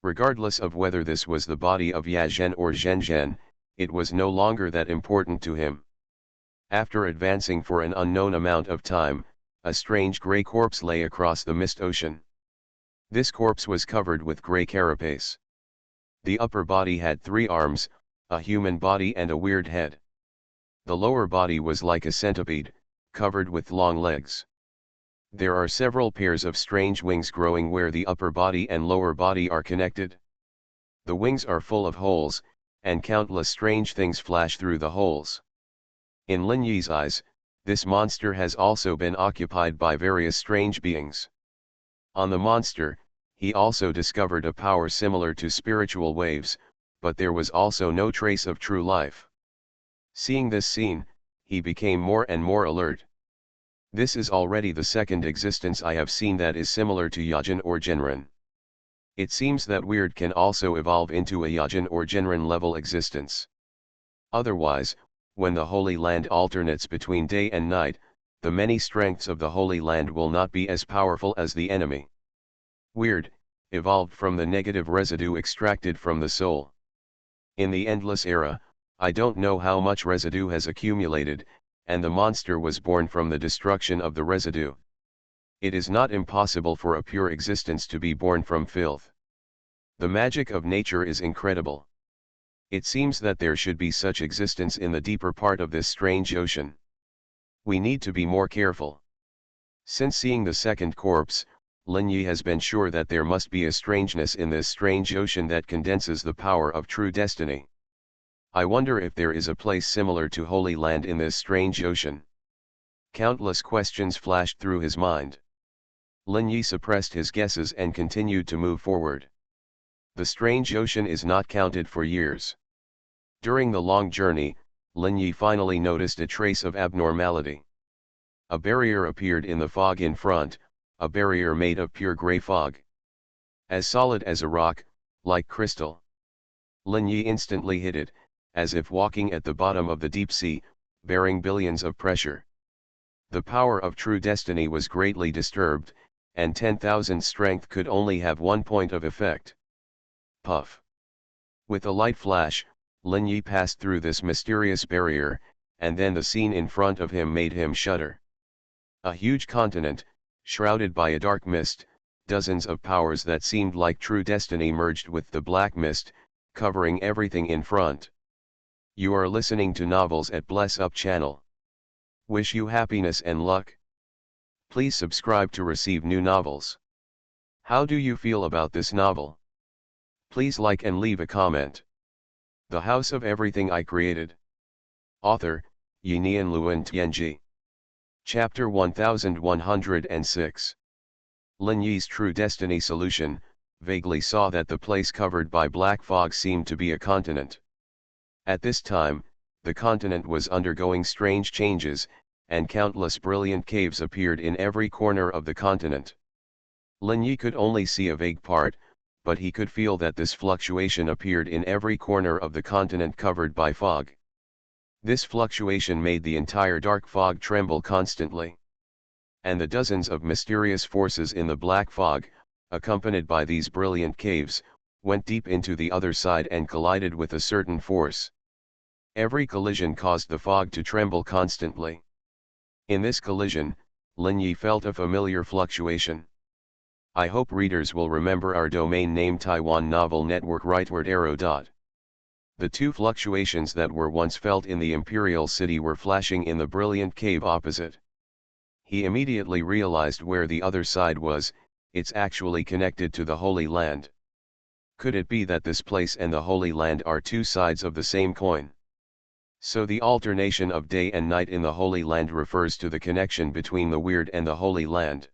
Speaker 1: Regardless of whether this was the body of Yazhen or Zhenzhen, it was no longer that important to him. After advancing for an unknown amount of time, a strange grey corpse lay across the mist ocean. This corpse was covered with grey carapace. The upper body had 3 arms, a human body and a weird head. The lower body was like a centipede, covered with long legs. There are several pairs of strange wings growing where the upper body and lower body are connected. The wings are full of holes, and countless strange things flash through the holes. In Lin Yi's eyes, this monster has also been occupied by various strange beings. On the monster, he also discovered a power similar to spiritual waves, but there was also no trace of true life. Seeing this scene, he became more and more alert. This is already the second existence I have seen that is similar to Yajin or Genren. It seems that weird can also evolve into a Yajin or Genren level existence. Otherwise, when the Holy Land alternates between day and night, the many strengths of the Holy Land will not be as powerful as the enemy. Weird, evolved from the negative residue extracted from the soul. In the Endless Era, I don't know how much residue has accumulated, and the monster was born from the destruction of the residue. It is not impossible for a pure existence to be born from filth. The magic of nature is incredible. It seems that there should be such existence in the deeper part of this strange ocean. We need to be more careful. Since seeing the second corpse, Lin Yi has been sure that there must be a strangeness in this strange ocean that condenses the power of true destiny. I wonder if there is a place similar to Holy Land in this strange ocean. Countless questions flashed through his mind. Lin Yi suppressed his guesses and continued to move forward. The strange ocean is not counted for years. During the long journey, Lin Yi finally noticed a trace of abnormality. A barrier appeared in the fog in front, a barrier made of pure grey fog. As solid as a rock, like crystal. Lin Yi instantly hit it, as if walking at the bottom of the deep sea, bearing billions of pressure. The power of true destiny was greatly disturbed, and 10,000 strength could only have 1 point of effect. Puff. With a light flash, Lin Yi passed through this mysterious barrier, and then the scene in front of him made him shudder. A huge continent, shrouded by a dark mist, dozens of powers that seemed like true destiny merged with the black mist, covering everything in front. You are listening to Novels at Bless Up channel. Wish you happiness and luck. Please subscribe to receive new novels. How do you feel about this novel? Please like and leave a comment. The House of Everything I Created. Author, Yinian Luan Tianji. Chapter 1106. Lin Yi's True Destiny Solution, vaguely saw that the place covered by black fog seemed to be a continent. At this time, the continent was undergoing strange changes, and countless brilliant caves appeared in every corner of the continent. Lin Yi could only see a vague part, but he could feel that this fluctuation appeared in every corner of the continent covered by fog. This fluctuation made the entire dark fog tremble constantly. And the dozens of mysterious forces in the black fog, accompanied by these brilliant caves, went deep into the other side and collided with a certain force. Every collision caused the fog to tremble constantly. In this collision, Lin Yi felt a familiar fluctuation. I hope readers will remember our domain name Taiwan Novel Network rightward arrow. The two fluctuations that were once felt in the imperial city were flashing in the brilliant cave opposite. He immediately realized where the other side was. It's actually connected to the Holy Land. Could it be that this place and the Holy Land are two sides of the same coin? So the alternation of day and night in the Holy Land refers to the connection between the weird and the Holy Land.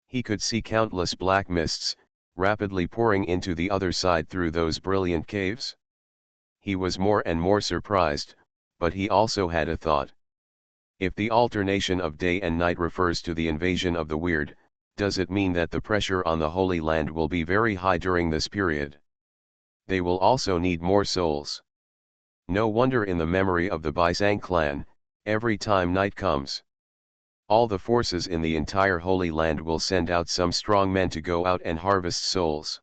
Speaker 1: He could see countless black mists, rapidly pouring into the other side through those brilliant caves. He was more and more surprised, but he also had a thought. If the alternation of day and night refers to the invasion of the weird, does it mean that the pressure on the Holy Land will be very high during this period? They will also need more souls. No wonder in the memory of the Baisang clan, every time night comes, all the forces in the entire Holy Land will send out some strong men to go out and harvest souls.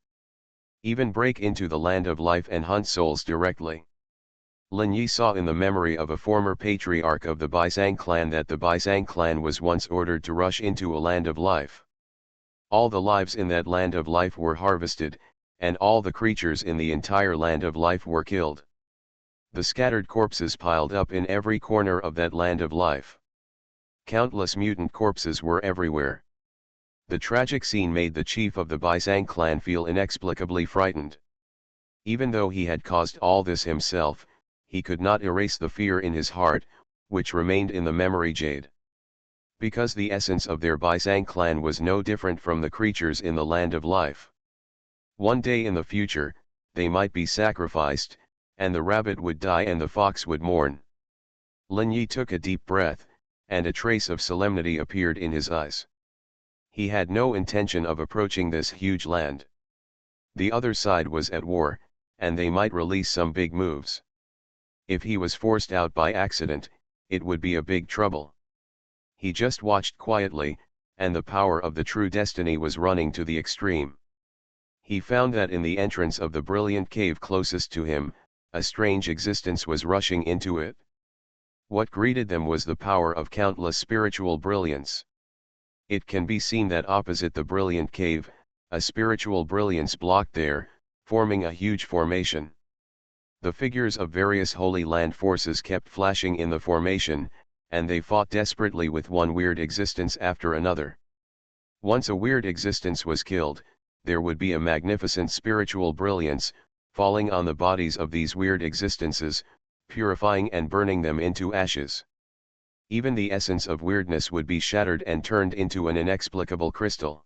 Speaker 1: Even break into the land of life and hunt souls directly. Lin Yi saw in the memory of a former patriarch of the Baisang clan that the Baisang clan was once ordered to rush into a land of life. All the lives in that land of life were harvested, and all the creatures in the entire land of life were killed. The scattered corpses piled up in every corner of that land of life. Countless mutant corpses were everywhere. The tragic scene made the chief of the Baisang clan feel inexplicably frightened. Even though he had caused all this himself, he could not erase the fear in his heart, which remained in the memory jade. Because the essence of their Baisang clan was no different from the creatures in the land of life. One day in the future, they might be sacrificed, and the rabbit would die and the fox would mourn. Lin Yi took a deep breath, and a trace of solemnity appeared in his eyes. He had no intention of approaching this huge land. The other side was at war, and they might release some big moves. If he was forced out by accident, it would be a big trouble. He just watched quietly, and the power of the true destiny was running to the extreme. He found that in the entrance of the brilliant cave closest to him, a strange existence was rushing into it. What greeted them was the power of countless spiritual brilliance. It can be seen that opposite the brilliant cave, a spiritual brilliance blocked there, forming a huge formation. The figures of various Holy Land forces kept flashing in the formation, and they fought desperately with one weird existence after another. Once a weird existence was killed, there would be a magnificent spiritual brilliance, falling on the bodies of these weird existences, purifying and burning them into ashes. Even the essence of weirdness would be shattered and turned into an inexplicable crystal.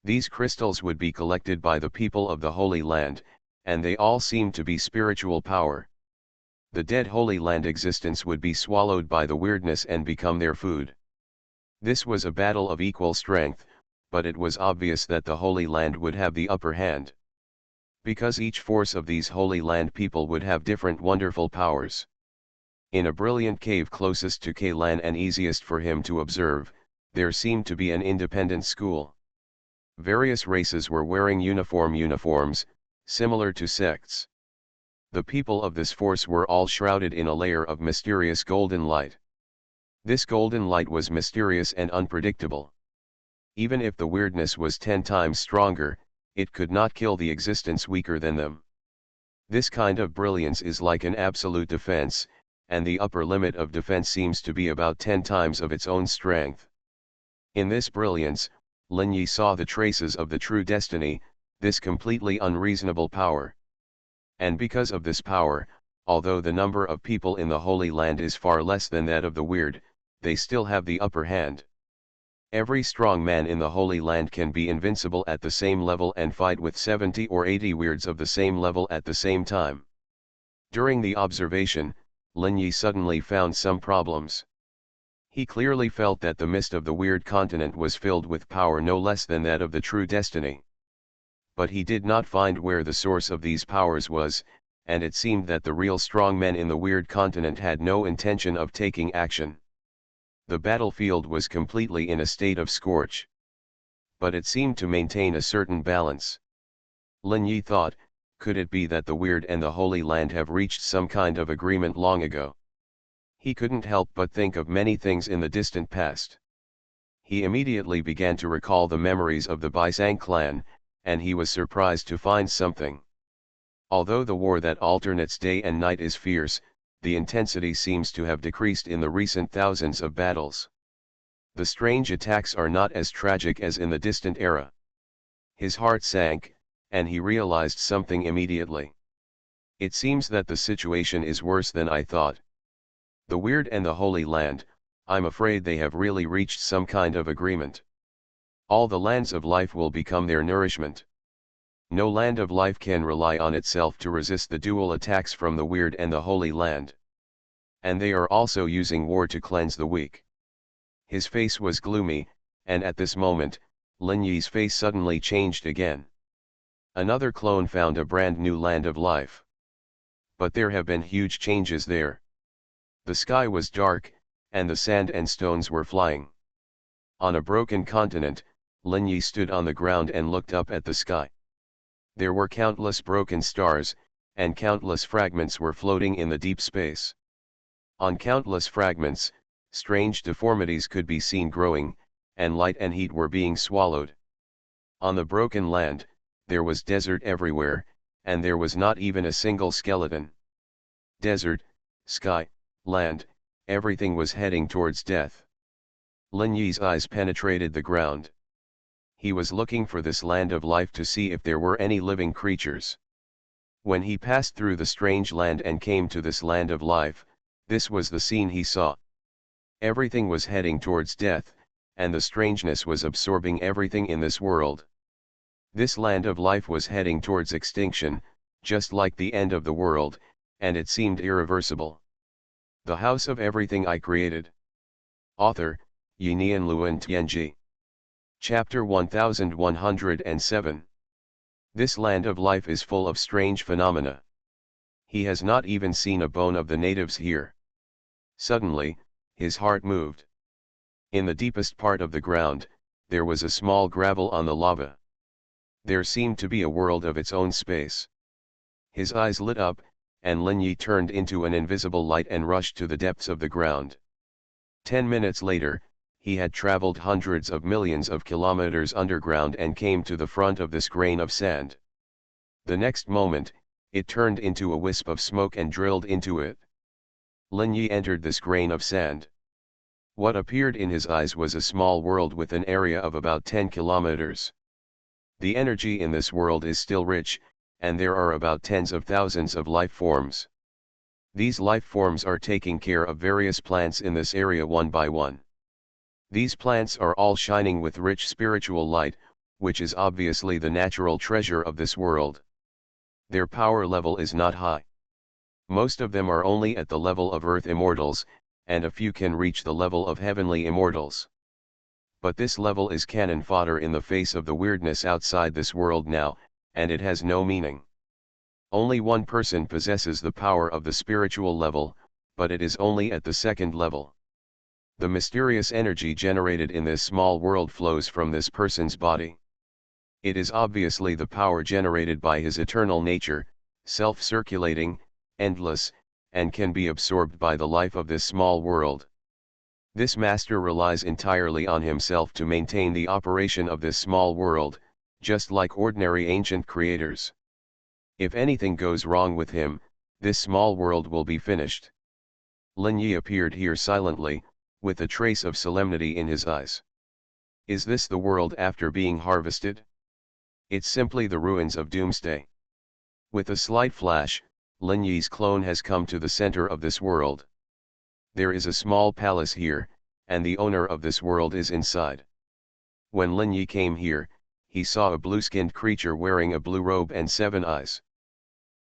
Speaker 1: These crystals would be collected by the people of the Holy Land, and they all seemed to be spiritual power. The dead Holy Land existence would be swallowed by the weirdness and become their food. This was a battle of equal strength, but it was obvious that the Holy Land would have the upper hand. Because each force of these Holy Land people would have different wonderful powers. In a brilliant cave closest to Kailan and easiest for him to observe, there seemed to be an independent school. Various races were wearing uniforms, similar to sects. The people of this force were all shrouded in a layer of mysterious golden light. This golden light was mysterious and unpredictable. Even if the weirdness was 10 times stronger, it could not kill the existence weaker than them. This kind of brilliance is like an absolute defense, and the upper limit of defense seems to be about 10 times of its own strength. In this brilliance, Lin Yi saw the traces of the true destiny, this completely unreasonable power. And because of this power, although the number of people in the Holy Land is far less than that of the weird, they still have the upper hand. Every strong man in the Holy Land can be invincible at the same level and fight with 70 or 80 weirds of the same level at the same time. During the observation, Lin Yi suddenly found some problems. He clearly felt that the mist of the weird continent was filled with power no less than that of the true destiny. But he did not find where the source of these powers was, and it seemed that the real strong men in the weird continent had no intention of taking action. The battlefield was completely in a state of scorch. But it seemed to maintain a certain balance. Lin Yi thought, could it be that the weird and the Holy Land have reached some kind of agreement long ago? He couldn't help but think of many things in the distant past. He immediately began to recall the memories of the Baisang clan, and he was surprised to find something. Although the war that alternates day and night is fierce, the intensity seems to have decreased in the recent thousands of battles. The strange attacks are not as tragic as in the distant era. His heart sank, and he realized something immediately. It seems that the situation is worse than I thought. The weird and the Holy Land, I'm afraid they have really reached some kind of agreement. All the lands of life will become their nourishment. No land of life can rely on itself to resist the dual attacks from the weird and the Holy Land. And they are also using war to cleanse the weak. His face was gloomy, and at this moment, Lin Yi's face suddenly changed again. Another clone found a brand new land of life. But there have been huge changes there. The sky was dark, and the sand and stones were flying. On a broken continent, Lin Yi stood on the ground and looked up at the sky. There were countless broken stars, and countless fragments were floating in the deep space. On countless fragments, strange deformities could be seen growing, and light and heat were being swallowed. On the broken land, there was desert everywhere, and there was not even a single skeleton. Desert, sky, land, everything was heading towards death. Lin Yi's eyes penetrated the ground. He was looking for this land of life to see if there were any living creatures. When he passed through the strange land and came to this land of life, this was the scene he saw. Everything was heading towards death, and the strangeness was absorbing everything in this world. This land of life was heading towards extinction, just like the end of the world, and it seemed irreversible. The House of Everything I Created. Author, Yinian Luan Tianji. Chapter 1107. This land of life is full of strange phenomena. He has not even seen a bone of the natives here. Suddenly, his heart moved. In the deepest part of the ground, there was a small gravel on the lava. There seemed to be a world of its own space. His eyes lit up, and Lin Yi turned into an invisible light and rushed to the depths of the ground. 10 minutes later, he had traveled hundreds of millions of kilometers underground and came to the front of this grain of sand. The next moment, it turned into a wisp of smoke and drilled into it. Lin Yi entered this grain of sand. What appeared in his eyes was a small world with an area of about 10 kilometers. The energy in this world is still rich, and there are about tens of thousands of life forms. These life forms are taking care of various plants in this area one by one. These plants are all shining with rich spiritual light, which is obviously the natural treasure of this world. Their power level is not high. Most of them are only at the level of earth immortals, and a few can reach the level of heavenly immortals. But this level is cannon fodder in the face of the weirdness outside this world now, and it has no meaning. Only one person possesses the power of the spiritual level, but it is only at the second level. The mysterious energy generated in this small world flows from this person's body. It is obviously the power generated by his eternal nature, self-circulating, endless, and can be absorbed by the life of this small world. This master relies entirely on himself to maintain the operation of this small world, just like ordinary ancient creators. If anything goes wrong with him, this small world will be finished. Lin Yi appeared here silently, with a trace of solemnity in his eyes. Is this the world after being harvested? It's simply the ruins of doomsday. With a slight flash, Lin Yi's clone has come to the center of this world. There is a small palace here, and the owner of this world is inside. When Lin Yi came here, he saw a blue-skinned creature wearing a blue robe and 7 eyes.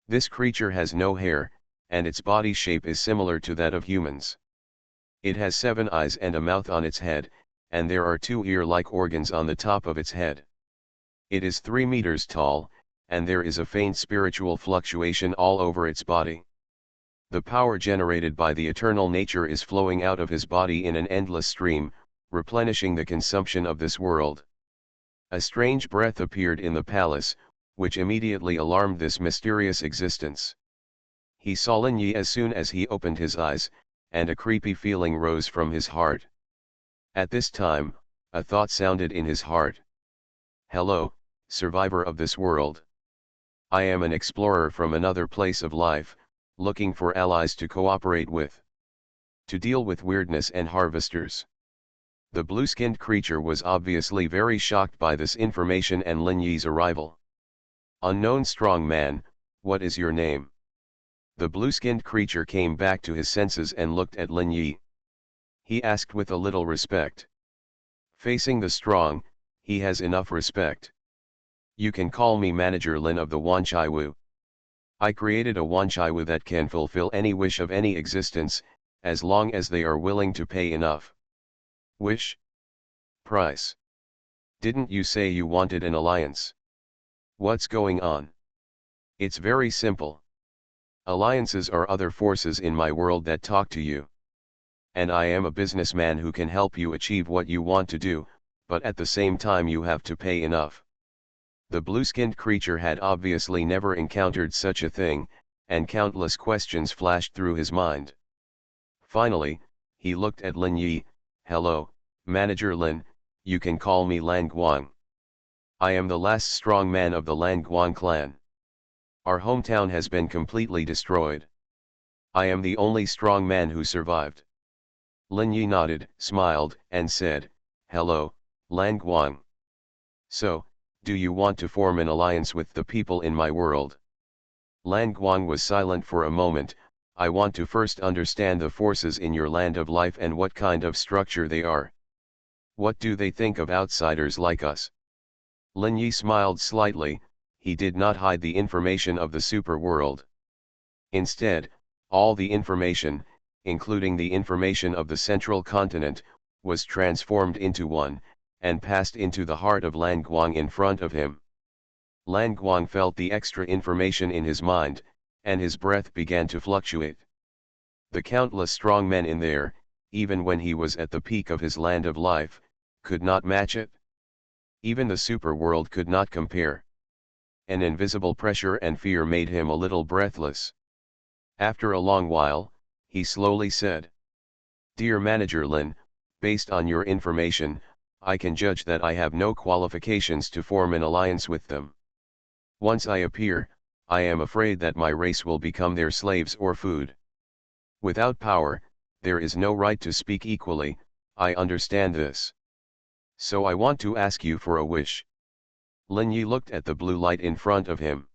Speaker 1: This creature has no hair, and its body shape is similar to that of humans. It has 7 eyes and a mouth on its head, and there are 2 ear-like organs on the top of its head. It is 3 meters tall, and there is a faint spiritual fluctuation all over its body. The power generated by the eternal nature is flowing out of his body in an endless stream, replenishing the consumption of this world. A strange breath appeared in the palace, which immediately alarmed this mysterious existence. He saw Lin Yi as soon as he opened his eyes, and a creepy feeling rose from his heart. At this time, a thought sounded in his heart. Hello, survivor of this world. I am an explorer from another place of life, looking for allies to cooperate with. To deal with weirdness and harvesters. The blue-skinned creature was obviously very shocked by this information and Lin Yi's arrival. Unknown strong man, what is your name? The blue-skinned creature came back to his senses and looked at Lin Yi. He asked with a little respect. Facing the strong, he has enough respect. You can call me Manager Lin of the Wanchaiwu. I created a Wanchaiwu that can fulfill any wish of any existence, as long as they are willing to pay enough. Wish? Price? Didn't you say you wanted an alliance? What's going on? It's very simple. Alliances are other forces in my world that talk to you. And I am a businessman who can help you achieve what you want to do, but at the same time you have to pay enough. The blue-skinned creature had obviously never encountered such a thing, and countless questions flashed through his mind. Finally, he looked at Lin Yi. Hello, Manager Lin, you can call me Lan Guang. I am the last strong man of the Lan Guang clan. Our hometown has been completely destroyed. I am the only strong man who survived. Lin Yi nodded, smiled, and said, Hello, Lan Guang. So, do you want to form an alliance with the people in my world? Lan Guang was silent for a moment. I want to first understand the forces in your land of life and what kind of structure they are. What do they think of outsiders like us? Lin Yi smiled slightly. He did not hide the information of the super world. Instead, all the information, including the information of the central continent, was transformed into one, and passed into the heart of Lan Guang in front of him. Lan Guang felt the extra information in his mind, and his breath began to fluctuate. The countless strong men in there, even when he was at the peak of his land of life, could not match it. Even the super world could not compare. An invisible pressure and fear made him a little breathless. After a long while, he slowly said, Dear Manager Lin, based on your information, I can judge that I have no qualifications to form an alliance with them. Once I appear, I am afraid that my race will become their slaves or food. Without power, there is no right to speak equally, I understand this. So I want to ask you for a wish. Lin Yi looked at the blue light in front of him.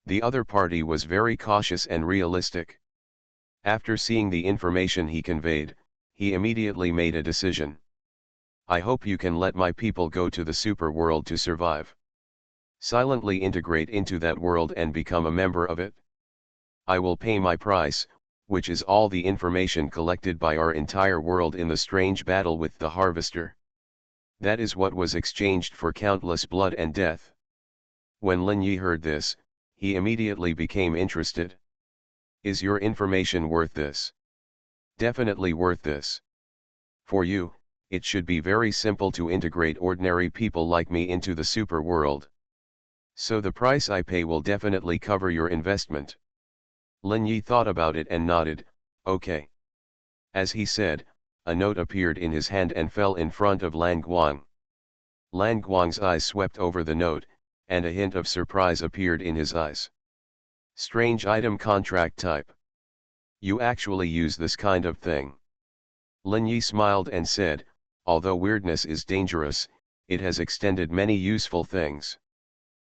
Speaker 1: The other party was very cautious and realistic. After seeing the information he conveyed, he immediately made a decision. I hope you can let my people go to the super world to survive. Silently integrate into that world and become a member of it. I will pay my price, which is all the information collected by our entire world in the strange battle with the harvester. That is what was exchanged for countless blood and death. When Lin Yi heard this, he immediately became interested. Is your information worth this? Definitely worth this. For you, it should be very simple to integrate ordinary people like me into the super world. So the price I pay will definitely cover your investment. Lin Yi thought about it and nodded, okay. As he said, a note appeared in his hand and fell in front of Lan Guang. Lan Guang's eyes swept over the note, and a hint of surprise appeared in his eyes. Strange item contract type. You actually use this kind of thing. Lin Yi smiled and said, although weirdness is dangerous, it has extended many useful things.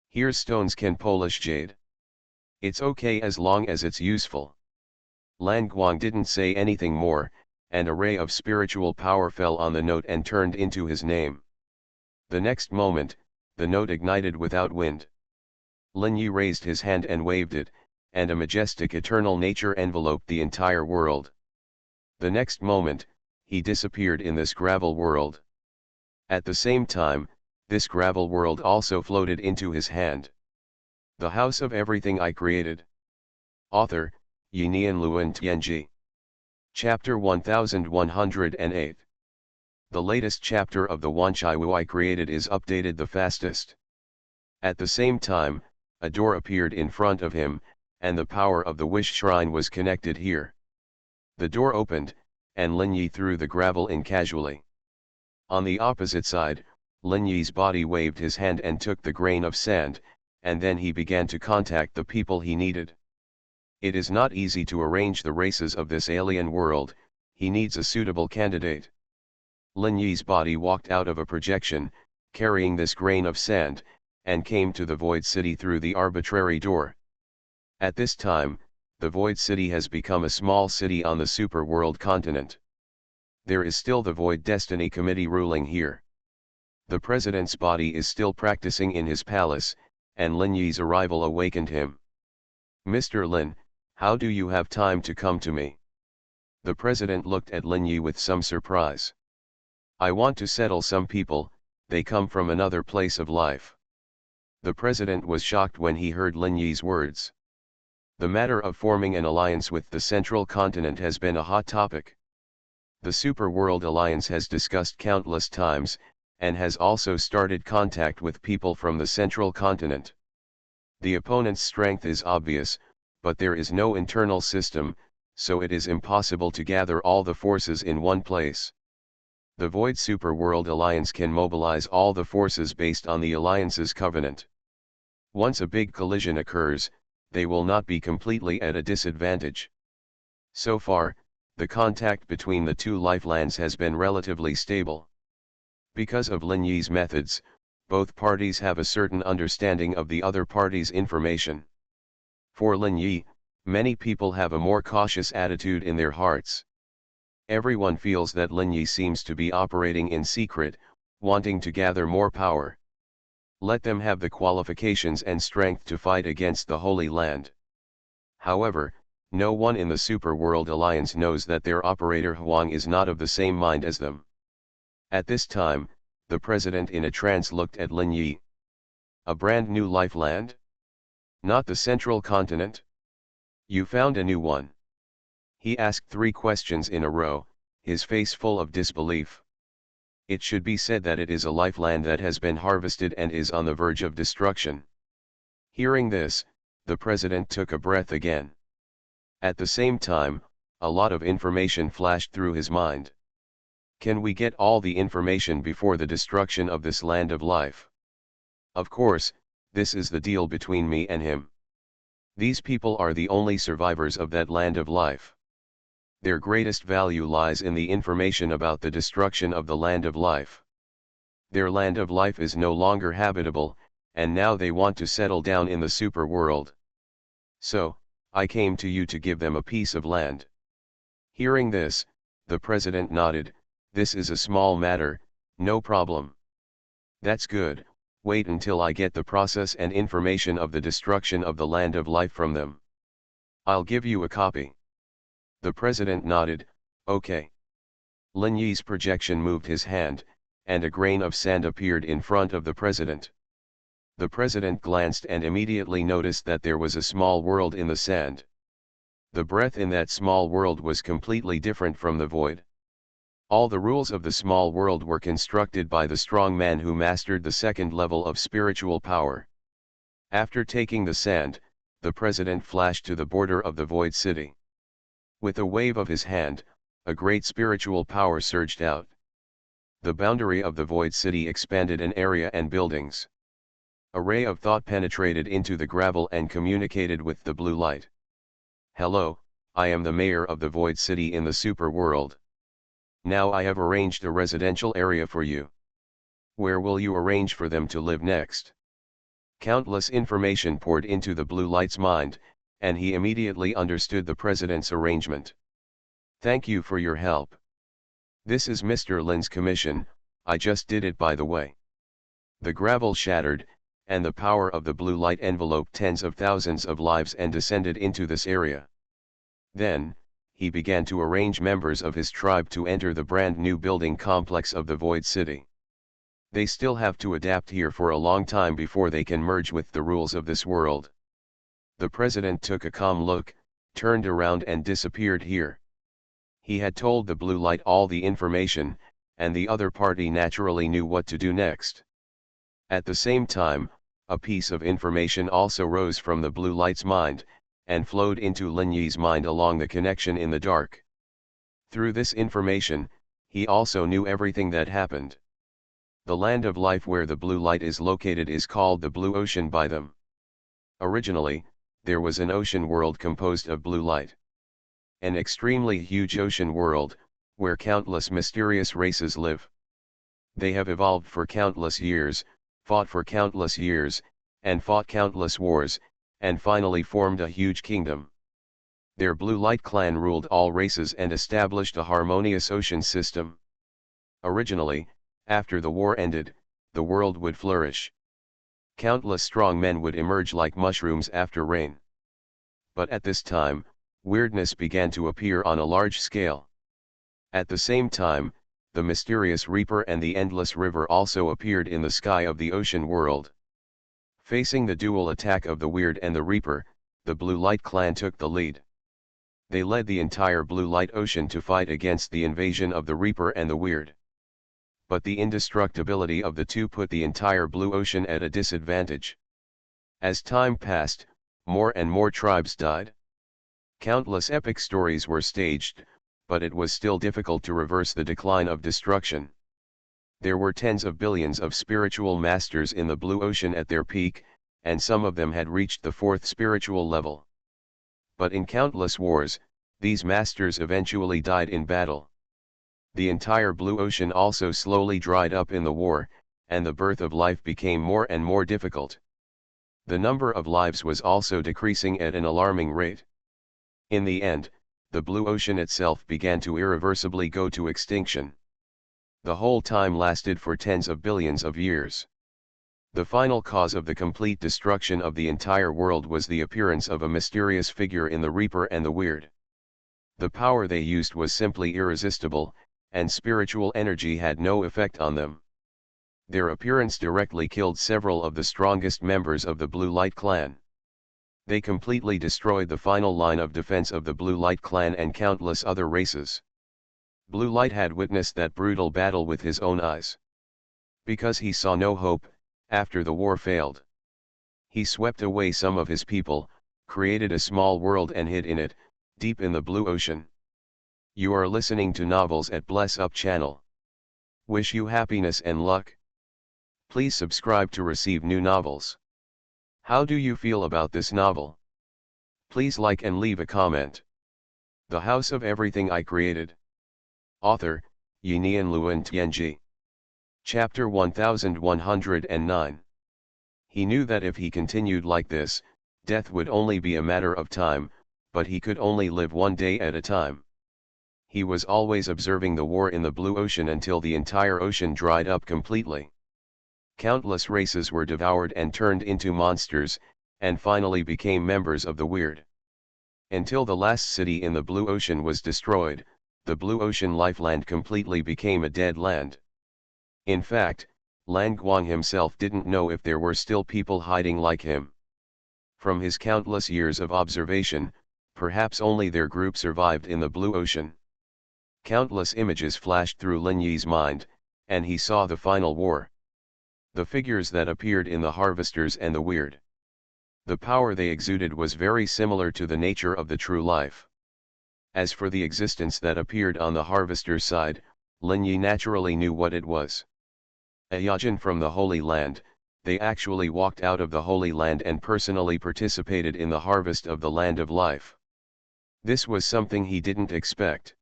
Speaker 1: Here's stones can polish jade. It's okay as long as it's useful. Lan Guang didn't say anything more, and a ray of spiritual power fell on the note and turned into his name. The next moment, the note ignited without wind. Lin Yi raised his hand and waved it, and a majestic eternal nature enveloped the entire world. The next moment, he disappeared in this gravel world. At the same time, this gravel world also floated into his hand. The House of Everything I Created. Author, Yinian Luan Tianji. Chapter 1108. The latest chapter of the Wanchai I Created is updated the fastest. At the same time, a door appeared in front of him, and the power of the wish shrine was connected here. The door opened, and Lin Yi threw the gravel in casually. On the opposite side, Lin Yi's body waved his hand and took the grain of sand, and then he began to contact the people he needed. It is not easy to arrange the races of this alien world, he needs a suitable candidate. Lin Yi's body walked out of a projection, carrying this grain of sand, and came to the Void City through the arbitrary door. At this time, the Void City has become a small city on the Superworld continent. There is still the Void Destiny Committee ruling here. The president's body is still practicing in his palace, and Lin Yi's arrival awakened him. "Mr. Lin, how do you have time to come to me?" The president looked at Lin Yi with some surprise. "I want to settle some people, they come from another place of life." The president was shocked when he heard Lin Yi's words. The matter of forming an alliance with the Central Continent has been a hot topic. The Superworld Alliance has discussed countless times, and has also started contact with people from the Central Continent. The opponent's strength is obvious, but there is no internal system, so it is impossible to gather all the forces in one place. The Void Superworld Alliance can mobilize all the forces based on the Alliance's covenant. Once a big collision occurs, they will not be completely at a disadvantage. So far, the contact between the two lifelands has been relatively stable. Because of Lin Yi's methods, both parties have a certain understanding of the other party's information. For Lin Yi, many people have a more cautious attitude in their hearts. Everyone feels that Lin Yi seems to be operating in secret, wanting to gather more power. Let them have the qualifications and strength to fight against the Holy Land. However, no one in the Superworld Alliance knows that their operator Huang is not of the same mind as them. At this time, the president in a trance looked at Lin Yi. "A brand new lifeland? Not the Central Continent? You found a new one?" He asked 3 questions in a row, his face full of disbelief. It should be said that it is a lifeland that has been harvested and is on the verge of destruction. Hearing this, the president took a breath again. At the same time, a lot of information flashed through his mind. Can we get all the information before the destruction of this land of life? Of course, this is the deal between me and him. These people are the only survivors of that land of life. Their greatest value lies in the information about the destruction of the land of life. Their land of life is no longer habitable, and now they want to settle down in the super world. So, I came to you to give them a piece of land. Hearing this, the president nodded. This is a small matter, no problem. That's good, wait until I get the process and information of the destruction of the land of life from them. I'll give you a copy. The president nodded, okay. Lin Yi's projection moved his hand, and a grain of sand appeared in front of the president. The president glanced and immediately noticed that there was a small world in the sand. The breath in that small world was completely different from the void. All the rules of the small world were constructed by the strong man who mastered the 2nd level of spiritual power. After taking the sand, the president flashed to the border of the void city. With a wave of his hand, a great spiritual power surged out. The boundary of the void city expanded an area and buildings. A ray of thought penetrated into the gravel and communicated with the blue light. Hello, I am the mayor of the void city in the super world. Now I have arranged a residential area for you. Where will you arrange for them to live next? Countless information poured into the blue light's mind, and he immediately understood the president's arrangement. Thank you for your help. This is Mr. Lin's commission, I just did it by the way. The gravel shattered, and the power of the blue light enveloped tens of thousands of lives and descended into this area. Then, he began to arrange members of his tribe to enter the brand new building complex of the Void City. They still have to adapt here for a long time before they can merge with the rules of this world. The president took a calm look, turned around and disappeared here. He had told the blue light all the information, and the other party naturally knew what to do next. At the same time, a piece of information also rose from the blue light's mind, and flowed into Lin Yi's mind along the connection in the dark. Through this information, he also knew everything that happened. The land of life where the blue light is located is called the Blue Ocean by them. Originally, there was an ocean world composed of blue light. An extremely huge ocean world, where countless mysterious races live. They have evolved for countless years, fought for countless years, and fought countless wars, and finally formed a huge kingdom. Their blue light clan ruled all races and established a harmonious ocean system. Originally, after the war ended, the world would flourish. Countless strong men would emerge like mushrooms after rain. But at this time, weirdness began to appear on a large scale. At the same time, the mysterious Reaper and the Endless River also appeared in the sky of the ocean world. Facing the dual attack of the Weird and the Reaper, the Blue Light clan took the lead. They led the entire Blue Light Ocean to fight against the invasion of the Reaper and the Weird. But the indestructibility of the two put the entire Blue Ocean at a disadvantage. As time passed, more and more tribes died. Countless epic stories were staged, but it was still difficult to reverse the decline of destruction. There were tens of billions of spiritual masters in the Blue Ocean at their peak, and some of them had reached the fourth spiritual level. But in countless wars, these masters eventually died in battle. The entire Blue Ocean also slowly dried up in the war, and the birth of life became more and more difficult. The number of lives was also decreasing at an alarming rate. In the end, the Blue Ocean itself began to irreversibly go to extinction. The whole time lasted for tens of billions of years. The final cause of the complete destruction of the entire world was the appearance of a mysterious figure in the Reaper and the Weird. The power they used was simply irresistible, and spiritual energy had no effect on them. Their appearance directly killed several of the strongest members of the Blue Light clan. They completely destroyed the final line of defense of the Blue Light clan and countless other races. Blue Light had witnessed that brutal battle with his own eyes. Because he saw no hope, after the war failed, he swept away some of his people, created a small world and hid in it, deep in the Blue Ocean. You are listening to Novels at Bless Up channel. Wish you happiness and luck. Please subscribe to receive new novels. How do you feel about this novel? Please like and leave a comment. The House of Everything I Created. Author, Yinian Luan Tianji. Chapter 1109. He knew that if he continued like this, death would only be a matter of time, but he could only live one day at a time. He was always observing the war in the Blue Ocean until the entire ocean dried up completely. Countless races were devoured and turned into monsters, and finally became members of the Weird. Until the last city in the Blue Ocean was destroyed, the Blue Ocean lifeland completely became a dead land. In fact, Lan Guang himself didn't know if there were still people hiding like him. From his countless years of observation, perhaps only their group survived in the Blue Ocean. Countless images flashed through Lin Yi's mind, and he saw the final war. The figures that appeared in the Harvesters and the Weird. The power they exuded was very similar to the nature of the true life. As for the existence that appeared on the Harvester's side, Lin Yi naturally knew what it was. A Yajin from the Holy Land, they actually walked out of the Holy Land and personally participated in the harvest of the Land of Life. This was something he didn't expect.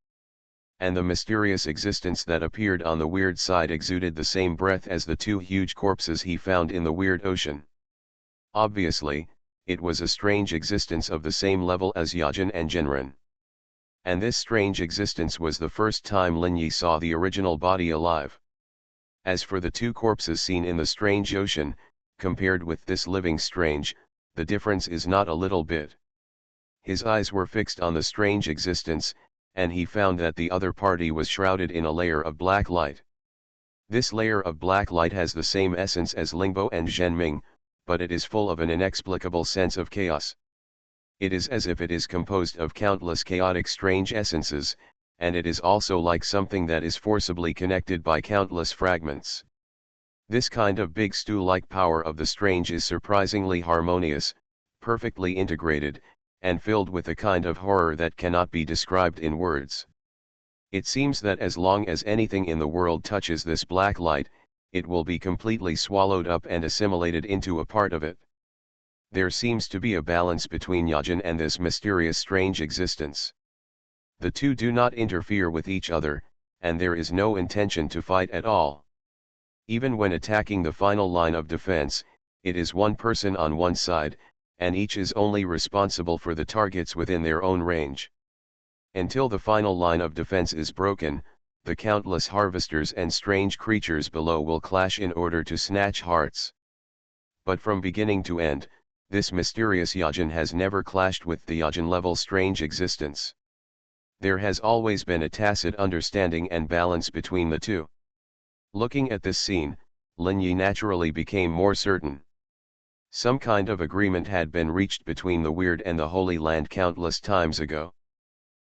Speaker 1: And the mysterious existence that appeared on the Weird side exuded the same breath as the two huge corpses he found in the Weird Ocean. Obviously, it was a strange existence of the same level as Yajin and Jinren. And this strange existence was the first time Lin Yi saw the original body alive. As for the two corpses seen in the strange ocean, compared with this living strange, the difference is not a little bit. His eyes were fixed on the strange existence, and he found that the other party was shrouded in a layer of black light. This layer of black light has the same essence as Lingbo and Zhenming, but it is full of an inexplicable sense of chaos. It is as if it is composed of countless chaotic strange essences, and it is also like something that is forcibly connected by countless fragments. This kind of big stew-like power of the strange is surprisingly harmonious, perfectly integrated, and filled with a kind of horror that cannot be described in words. It seems that as long as anything in the world touches this black light, it will be completely swallowed up and assimilated into a part of it. There seems to be a balance between Yajin and this mysterious strange existence. The two do not interfere with each other, and there is no intention to fight at all. Even when attacking the final line of defense, it is one person on one side, and each is only responsible for the targets within their own range. Until the final line of defense is broken, the countless harvesters and strange creatures below will clash in order to snatch hearts. But from beginning to end, this mysterious Yajin has never clashed with the Yajin-level strange existence. There has always been a tacit understanding and balance between the two. Looking at this scene, Lin Yi naturally became more certain. Some kind of agreement had been reached between the Weird and the Holy Land countless times ago.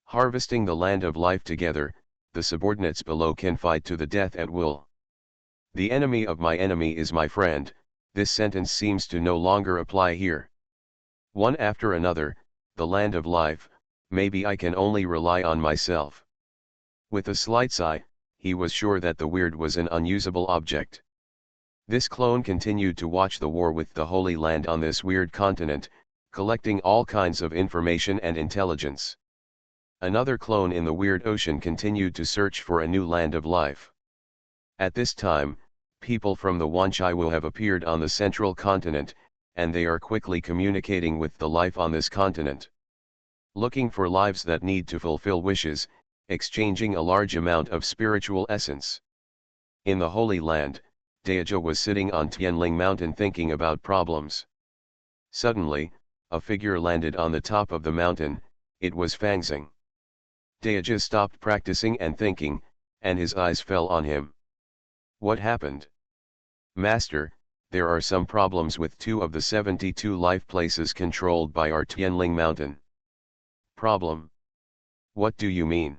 Speaker 1: Harvesting the land of life together, the subordinates below can fight to the death at will. The enemy of my enemy is my friend. This sentence seems to no longer apply here. One after another, the land of life, maybe I can only rely on myself. With a slight sigh, he was sure that the Weird was an unusable object. This clone continued to watch the war with the Holy Land on this weird continent, collecting all kinds of information and intelligence. Another clone in the Weird Ocean continued to search for a new land of life. At this time, people from the Wanchai have appeared on the central continent, and they are quickly communicating with the life on this continent. Looking for lives that need to fulfill wishes, exchanging a large amount of spiritual essence. In the Holy Land, Deja was sitting on Tianling Mountain thinking about problems. Suddenly, a figure landed on the top of the mountain. It was Fangxing. Deja stopped practicing and thinking, and his eyes fell on him. What happened? Master, there are some problems with 2 of the 72 life places controlled by our Tianling Mountain. Problem? What do you mean?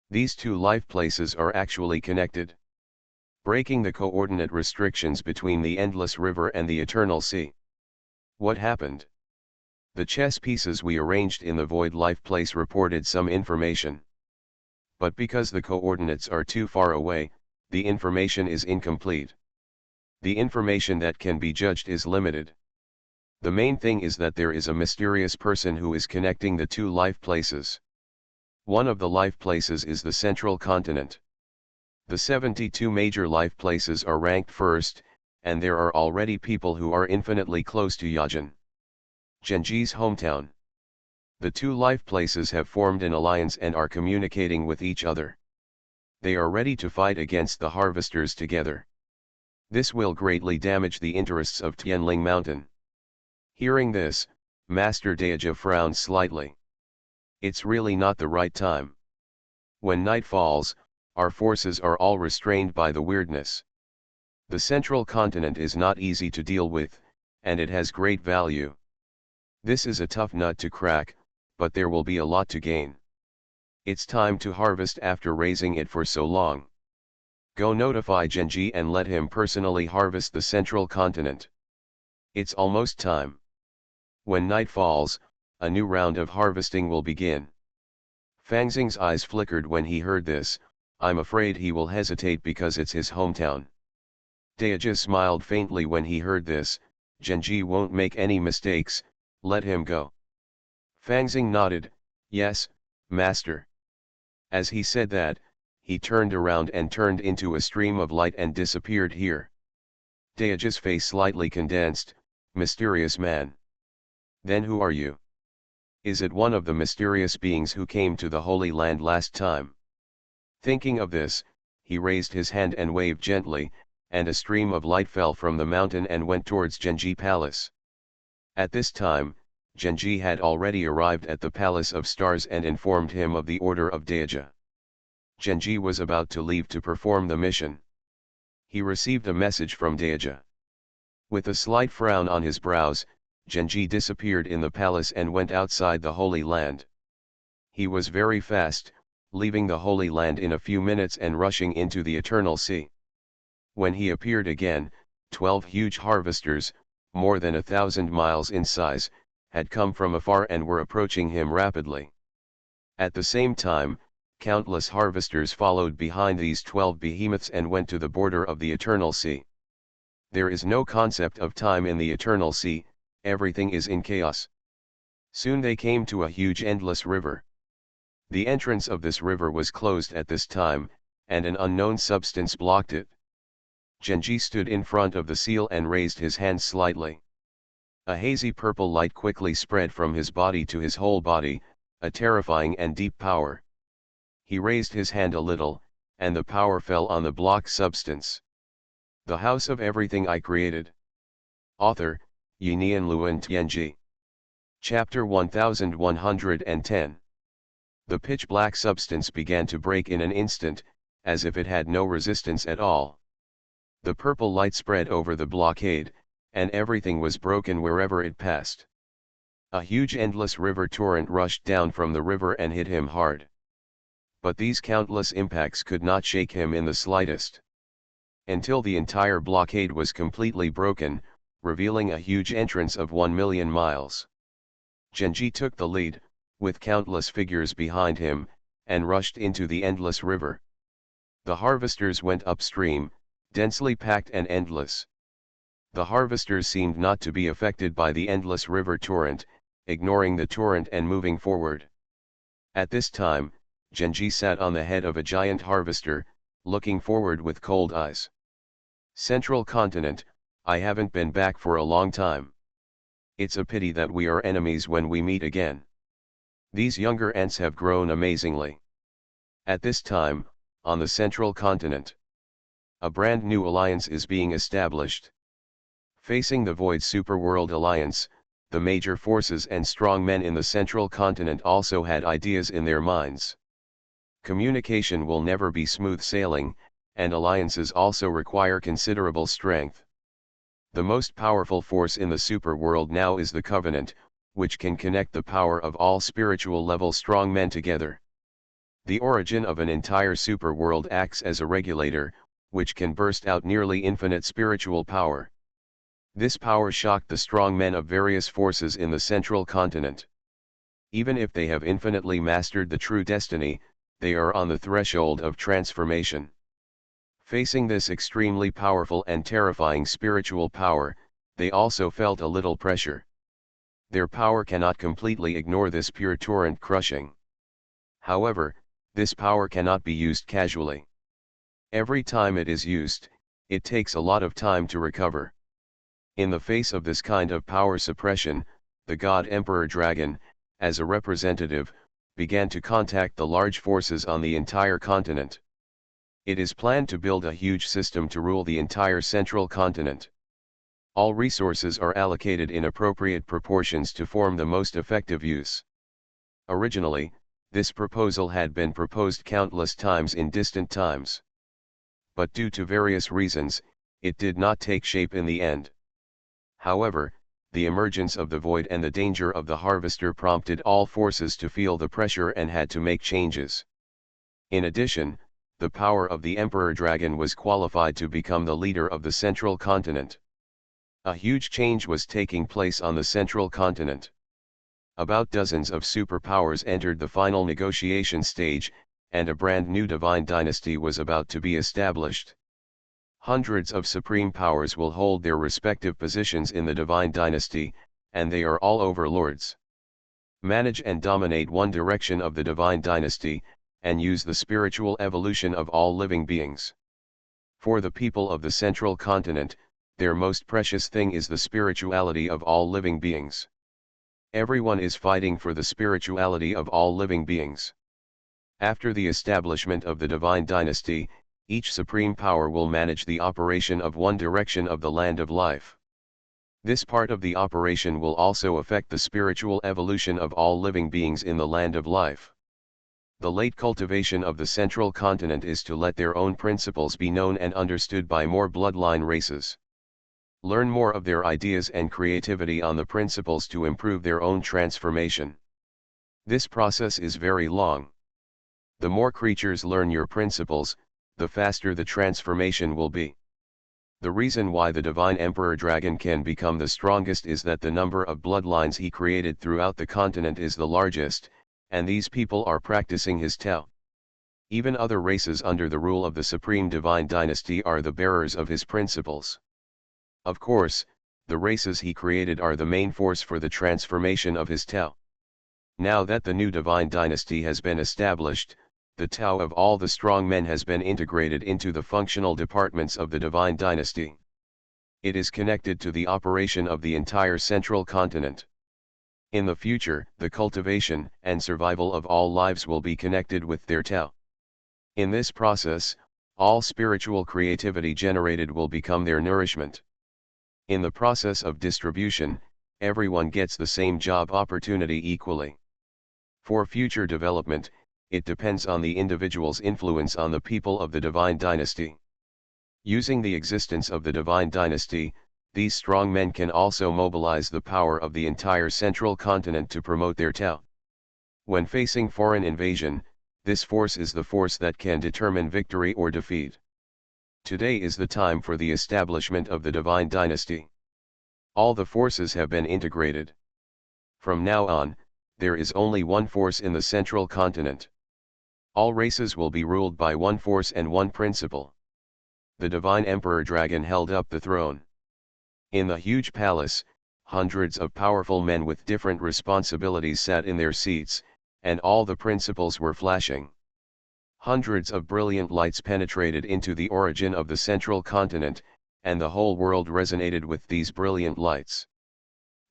Speaker 1: These 2 life places are actually connected. Breaking the coordinate restrictions between the endless river and the eternal sea. What happened? The chess pieces we arranged in the void life place reported some information. But because the coordinates are too far away, the information is incomplete. The information that can be judged is limited. The main thing is that there is a mysterious person who is connecting the 2 life places. One of the life places is the central continent. The 72 major life places are ranked first, and there are already people who are infinitely close to Yajin. Genji's hometown. The 2 life places have formed an alliance and are communicating with each other. They are ready to fight against the harvesters together. This will greatly damage the interests of Tianling Mountain. Hearing this, Master Deja frowned slightly. It's really not the right time. When night falls, our forces are all restrained by the weirdness. The central continent is not easy to deal with, and it has great value. This is a tough nut to crack, but there will be a lot to gain. It's time to harvest after raising it for so long. Go notify Genji and let him personally harvest the central continent. It's almost time. When night falls, a new round of harvesting will begin. Fangxing's eyes flickered when he heard this. I'm afraid he will hesitate because it's his hometown. Deja smiled faintly when he heard this. Genji won't make any mistakes, let him go. Fangxing nodded, yes, master. As he said that, he turned around and turned into a stream of light and disappeared here. Deja's face slightly condensed. Mysterious man. Then who are you? Is it one of the mysterious beings who came to the Holy Land last time? Thinking of this, he raised his hand and waved gently, and a stream of light fell from the mountain and went towards Genji Palace. At this time, Genji had already arrived at the Palace of Stars and informed him of the order of Daeja. Genji was about to leave to perform the mission. He received a message from Daeja. With a slight frown on his brows, Genji disappeared in the palace and went outside the Holy Land. He was very fast, leaving the Holy Land in a few minutes and rushing into the Eternal Sea. When he appeared again, 12 huge harvesters, more than 1,000 miles in size, had come from afar and were approaching him rapidly. At the same time, countless harvesters followed behind these 12 behemoths and went to the border of the Eternal Sea. There is no concept of time in the Eternal Sea, everything is in chaos. Soon they came to a huge endless river. The entrance of this river was closed at this time, and an unknown substance blocked it. Genji stood in front of the seal and raised his hand slightly. A hazy purple light quickly spread from his body to his whole body, a terrifying and deep power. He raised his hand a little, and the power fell on the blocked substance. The House of Everything I Created. Author, Yinian Luan Tianji. Chapter 1110. The pitch-black substance began to break in an instant, as if it had no resistance at all. The purple light spread over the blockade, and everything was broken wherever it passed. A huge endless river torrent rushed down from the river and hit him hard. But these countless impacts could not shake him in the slightest. Until the entire blockade was completely broken, revealing a huge entrance of 1 million miles. Genji took the lead, with countless figures behind him, and rushed into the endless river. The harvesters went upstream, densely packed and endless. The harvesters seemed not to be affected by the endless river torrent, ignoring the torrent and moving forward. At this time, Genji sat on the head of a giant harvester, looking forward with cold eyes. Central Continent, I haven't been back for a long time. It's a pity that we are enemies when we meet again. These younger ants have grown amazingly. At this time, on the Central Continent, a brand new alliance is being established. Facing the Void Superworld Alliance, the major forces and strong men in the Central Continent also had ideas in their minds. Communication will never be smooth sailing, and alliances also require considerable strength. The most powerful force in the superworld now is the Covenant, which can connect the power of all spiritual level strong men together. The origin of an entire superworld acts as a regulator, which can burst out nearly infinite spiritual power. This power shocked the strong men of various forces in the Central Continent. Even if they have infinitely mastered the true destiny, they are on the threshold of transformation. Facing this extremely powerful and terrifying spiritual power, they also felt a little pressure. Their power cannot completely ignore this pure torrent crushing. However, this power cannot be used casually. Every time it is used, it takes a lot of time to recover. In the face of this kind of power suppression, the God Emperor Dragon, as a representative, began to contact the large forces on the entire continent. It is planned to build a huge system to rule the entire Central Continent. All resources are allocated in appropriate proportions to form the most effective use. Originally, this proposal had been proposed countless times in distant times. But due to various reasons, it did not take shape in the end. However, the emergence of the void and the danger of the harvester prompted all forces to feel the pressure and had to make changes. In addition, the power of the Emperor Dragon was qualified to become the leader of the Central Continent. A huge change was taking place on the Central Continent. About dozens of superpowers entered the final negotiation stage, and a brand new divine dynasty was about to be established. Hundreds of supreme powers will hold their respective positions in the divine dynasty, and they are all overlords. Manage and dominate one direction of the divine dynasty, and use the spiritual evolution of all living beings. For the people of the Central Continent, their most precious thing is the spirituality of all living beings. Everyone is fighting for the spirituality of all living beings. After the establishment of the divine dynasty, Each supreme power will manage the operation of one direction of the land of life. This part of the operation will also affect the spiritual evolution of all living beings in the land of life. The late cultivation of the central continent is to let their own principles be known and understood by more bloodline races. Learn more of their ideas and creativity on the principles to improve their own transformation. This process is very long. The more creatures learn your principles, the faster the transformation will be. The reason why the Divine Emperor Dragon can become the strongest is that the number of bloodlines he created throughout the continent is the largest, and these people are practicing his Tao. Even other races under the rule of the Supreme Divine Dynasty are the bearers of his principles. Of course, the races he created are the main force for the transformation of his Tao. Now that the new Divine Dynasty has been established, the Tao of all the strong men has been integrated into the functional departments of the Divine Dynasty. It is connected to the operation of the entire central continent. In the future, the cultivation and survival of all lives will be connected with their Tao. In this process, all spiritual creativity generated will become their nourishment. In the process of distribution, everyone gets the same job opportunity equally. For future development, it depends on the individual's influence on the people of the Divine Dynasty. Using the existence of the Divine Dynasty, these strong men can also mobilize the power of the entire central continent to promote their Tao. When facing foreign invasion, this force is the force that can determine victory or defeat. Today is the time for the establishment of the Divine Dynasty. All the forces have been integrated. From now on, there is only one force in the central continent. All races will be ruled by one force and one principle. The Divine Emperor Dragon held up the throne. In the huge palace, hundreds of powerful men with different responsibilities sat in their seats, and all the principles were flashing. Hundreds of brilliant lights penetrated into the origin of the central continent, and the whole world resonated with these brilliant lights.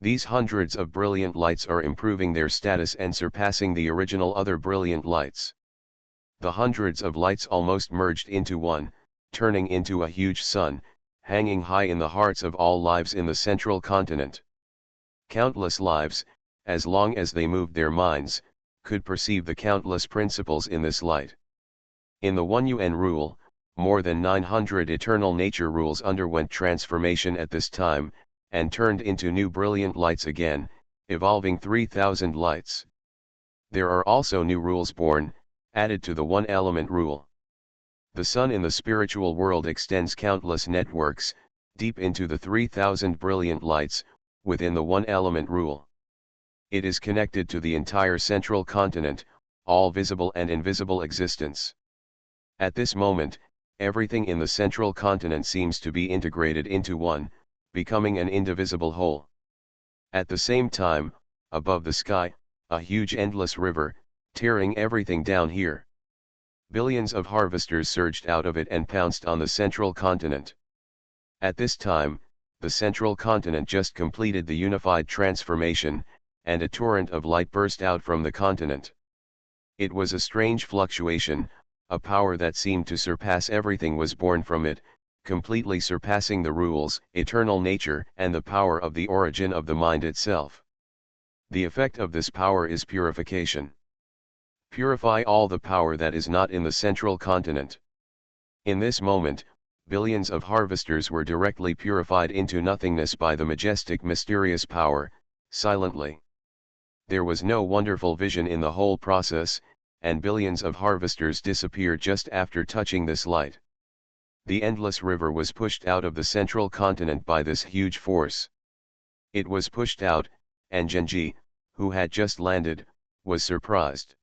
Speaker 1: These hundreds of brilliant lights are improving their status and surpassing the original other brilliant lights. The hundreds of lights almost merged into one, turning into a huge sun, hanging high in the hearts of all lives in the central continent. Countless lives, as long as they moved their minds, could perceive the countless principles in this light. In the One UN rule, more than 900 eternal nature rules underwent transformation at this time, and turned into new brilliant lights again, evolving 3,000 lights. There are also new rules born, added to the one element rule. The sun in the spiritual world extends countless networks, deep into the 3,000 brilliant lights, within the one element rule. It is connected to the entire central continent, all visible and invisible existence. At this moment, everything in the central continent seems to be integrated into one, becoming an indivisible whole. At the same time, above the sky, a huge endless river, tearing everything down here. Billions of harvesters surged out of it and pounced on the central continent. At this time, the central continent just completed the unified transformation, and a torrent of light burst out from the continent. It was a strange fluctuation, a power that seemed to surpass everything was born from it, completely surpassing the rules, eternal nature, and the power of the origin of the mind itself. The effect of this power is purification. Purify all the power that is not in the central continent. In this moment, billions of harvesters were directly purified into nothingness by the majestic mysterious power, silently. There was no wonderful vision in the whole process, and billions of harvesters disappeared just after touching this light. The endless river was pushed out of the central continent by this huge force. It was pushed out, and Genji, who had just landed, was surprised.